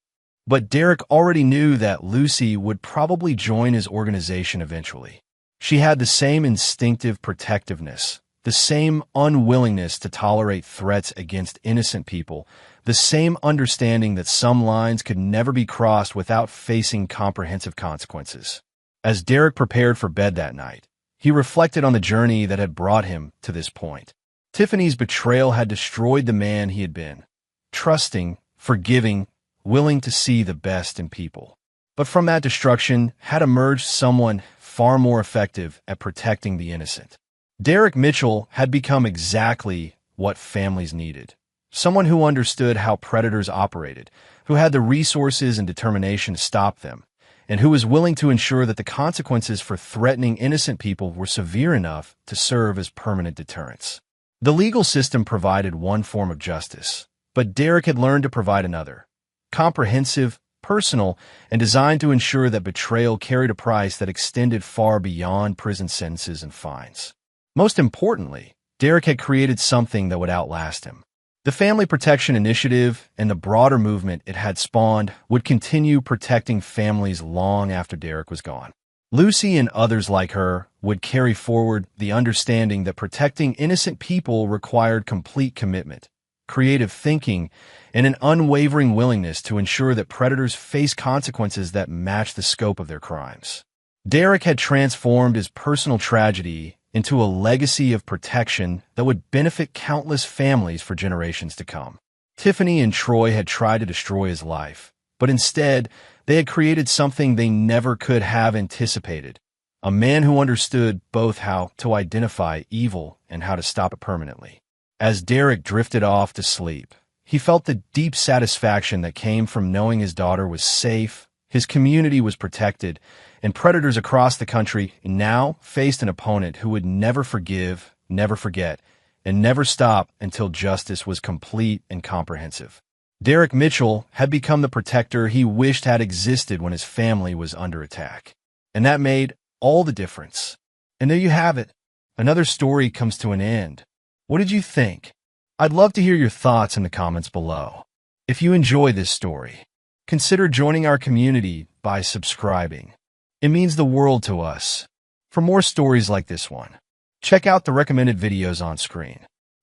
But Derek already knew that Lucy would probably join his organization eventually. She had the same instinctive protectiveness, the same unwillingness to tolerate threats against innocent people, the same understanding that some lines could never be crossed without facing comprehensive consequences. As Derek prepared for bed that night, he reflected on the journey that had brought him to this point. Tiffany's betrayal had destroyed the man he had been, trusting, forgiving, willing to see the best in people. But from that destruction had emerged someone far more effective at protecting the innocent. Derek Mitchell had become exactly what families needed. Someone who understood how predators operated, who had the resources and determination to stop them, and who was willing to ensure that the consequences for threatening innocent people were severe enough to serve as permanent deterrents. The legal system provided one form of justice, but Derek had learned to provide another. Comprehensive, personal, and designed to ensure that betrayal carried a price that extended far beyond prison sentences and fines. Most importantly, Derek had created something that would outlast him. The Family Protection Initiative and the broader movement it had spawned would continue protecting families long after Derek was gone. Lucy and others like her would carry forward the understanding that protecting innocent people required complete commitment, creative thinking, and an unwavering willingness to ensure that predators face consequences that match the scope of their crimes. Derek had transformed his personal tragedy into a legacy of protection that would benefit countless families for generations to come. Tiffany and Troy had tried to destroy his life, but instead, they had created something they never could have anticipated. A man who understood both how to identify evil and how to stop it permanently. As Derek drifted off to sleep, he felt the deep satisfaction that came from knowing his daughter was safe, his community was protected, and predators across the country now faced an opponent who would never forgive, never forget, and never stop until justice was complete and comprehensive. Derek Mitchell had become the protector he wished had existed when his family was under attack. And that made all the difference. And there you have it. Another story comes to an end. What did you think? I'd love to hear your thoughts in the comments below. If you enjoy this story, consider joining our community by subscribing. It means the world to us. For more stories like this one, check out the recommended videos on screen.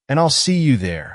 And I'll see you there.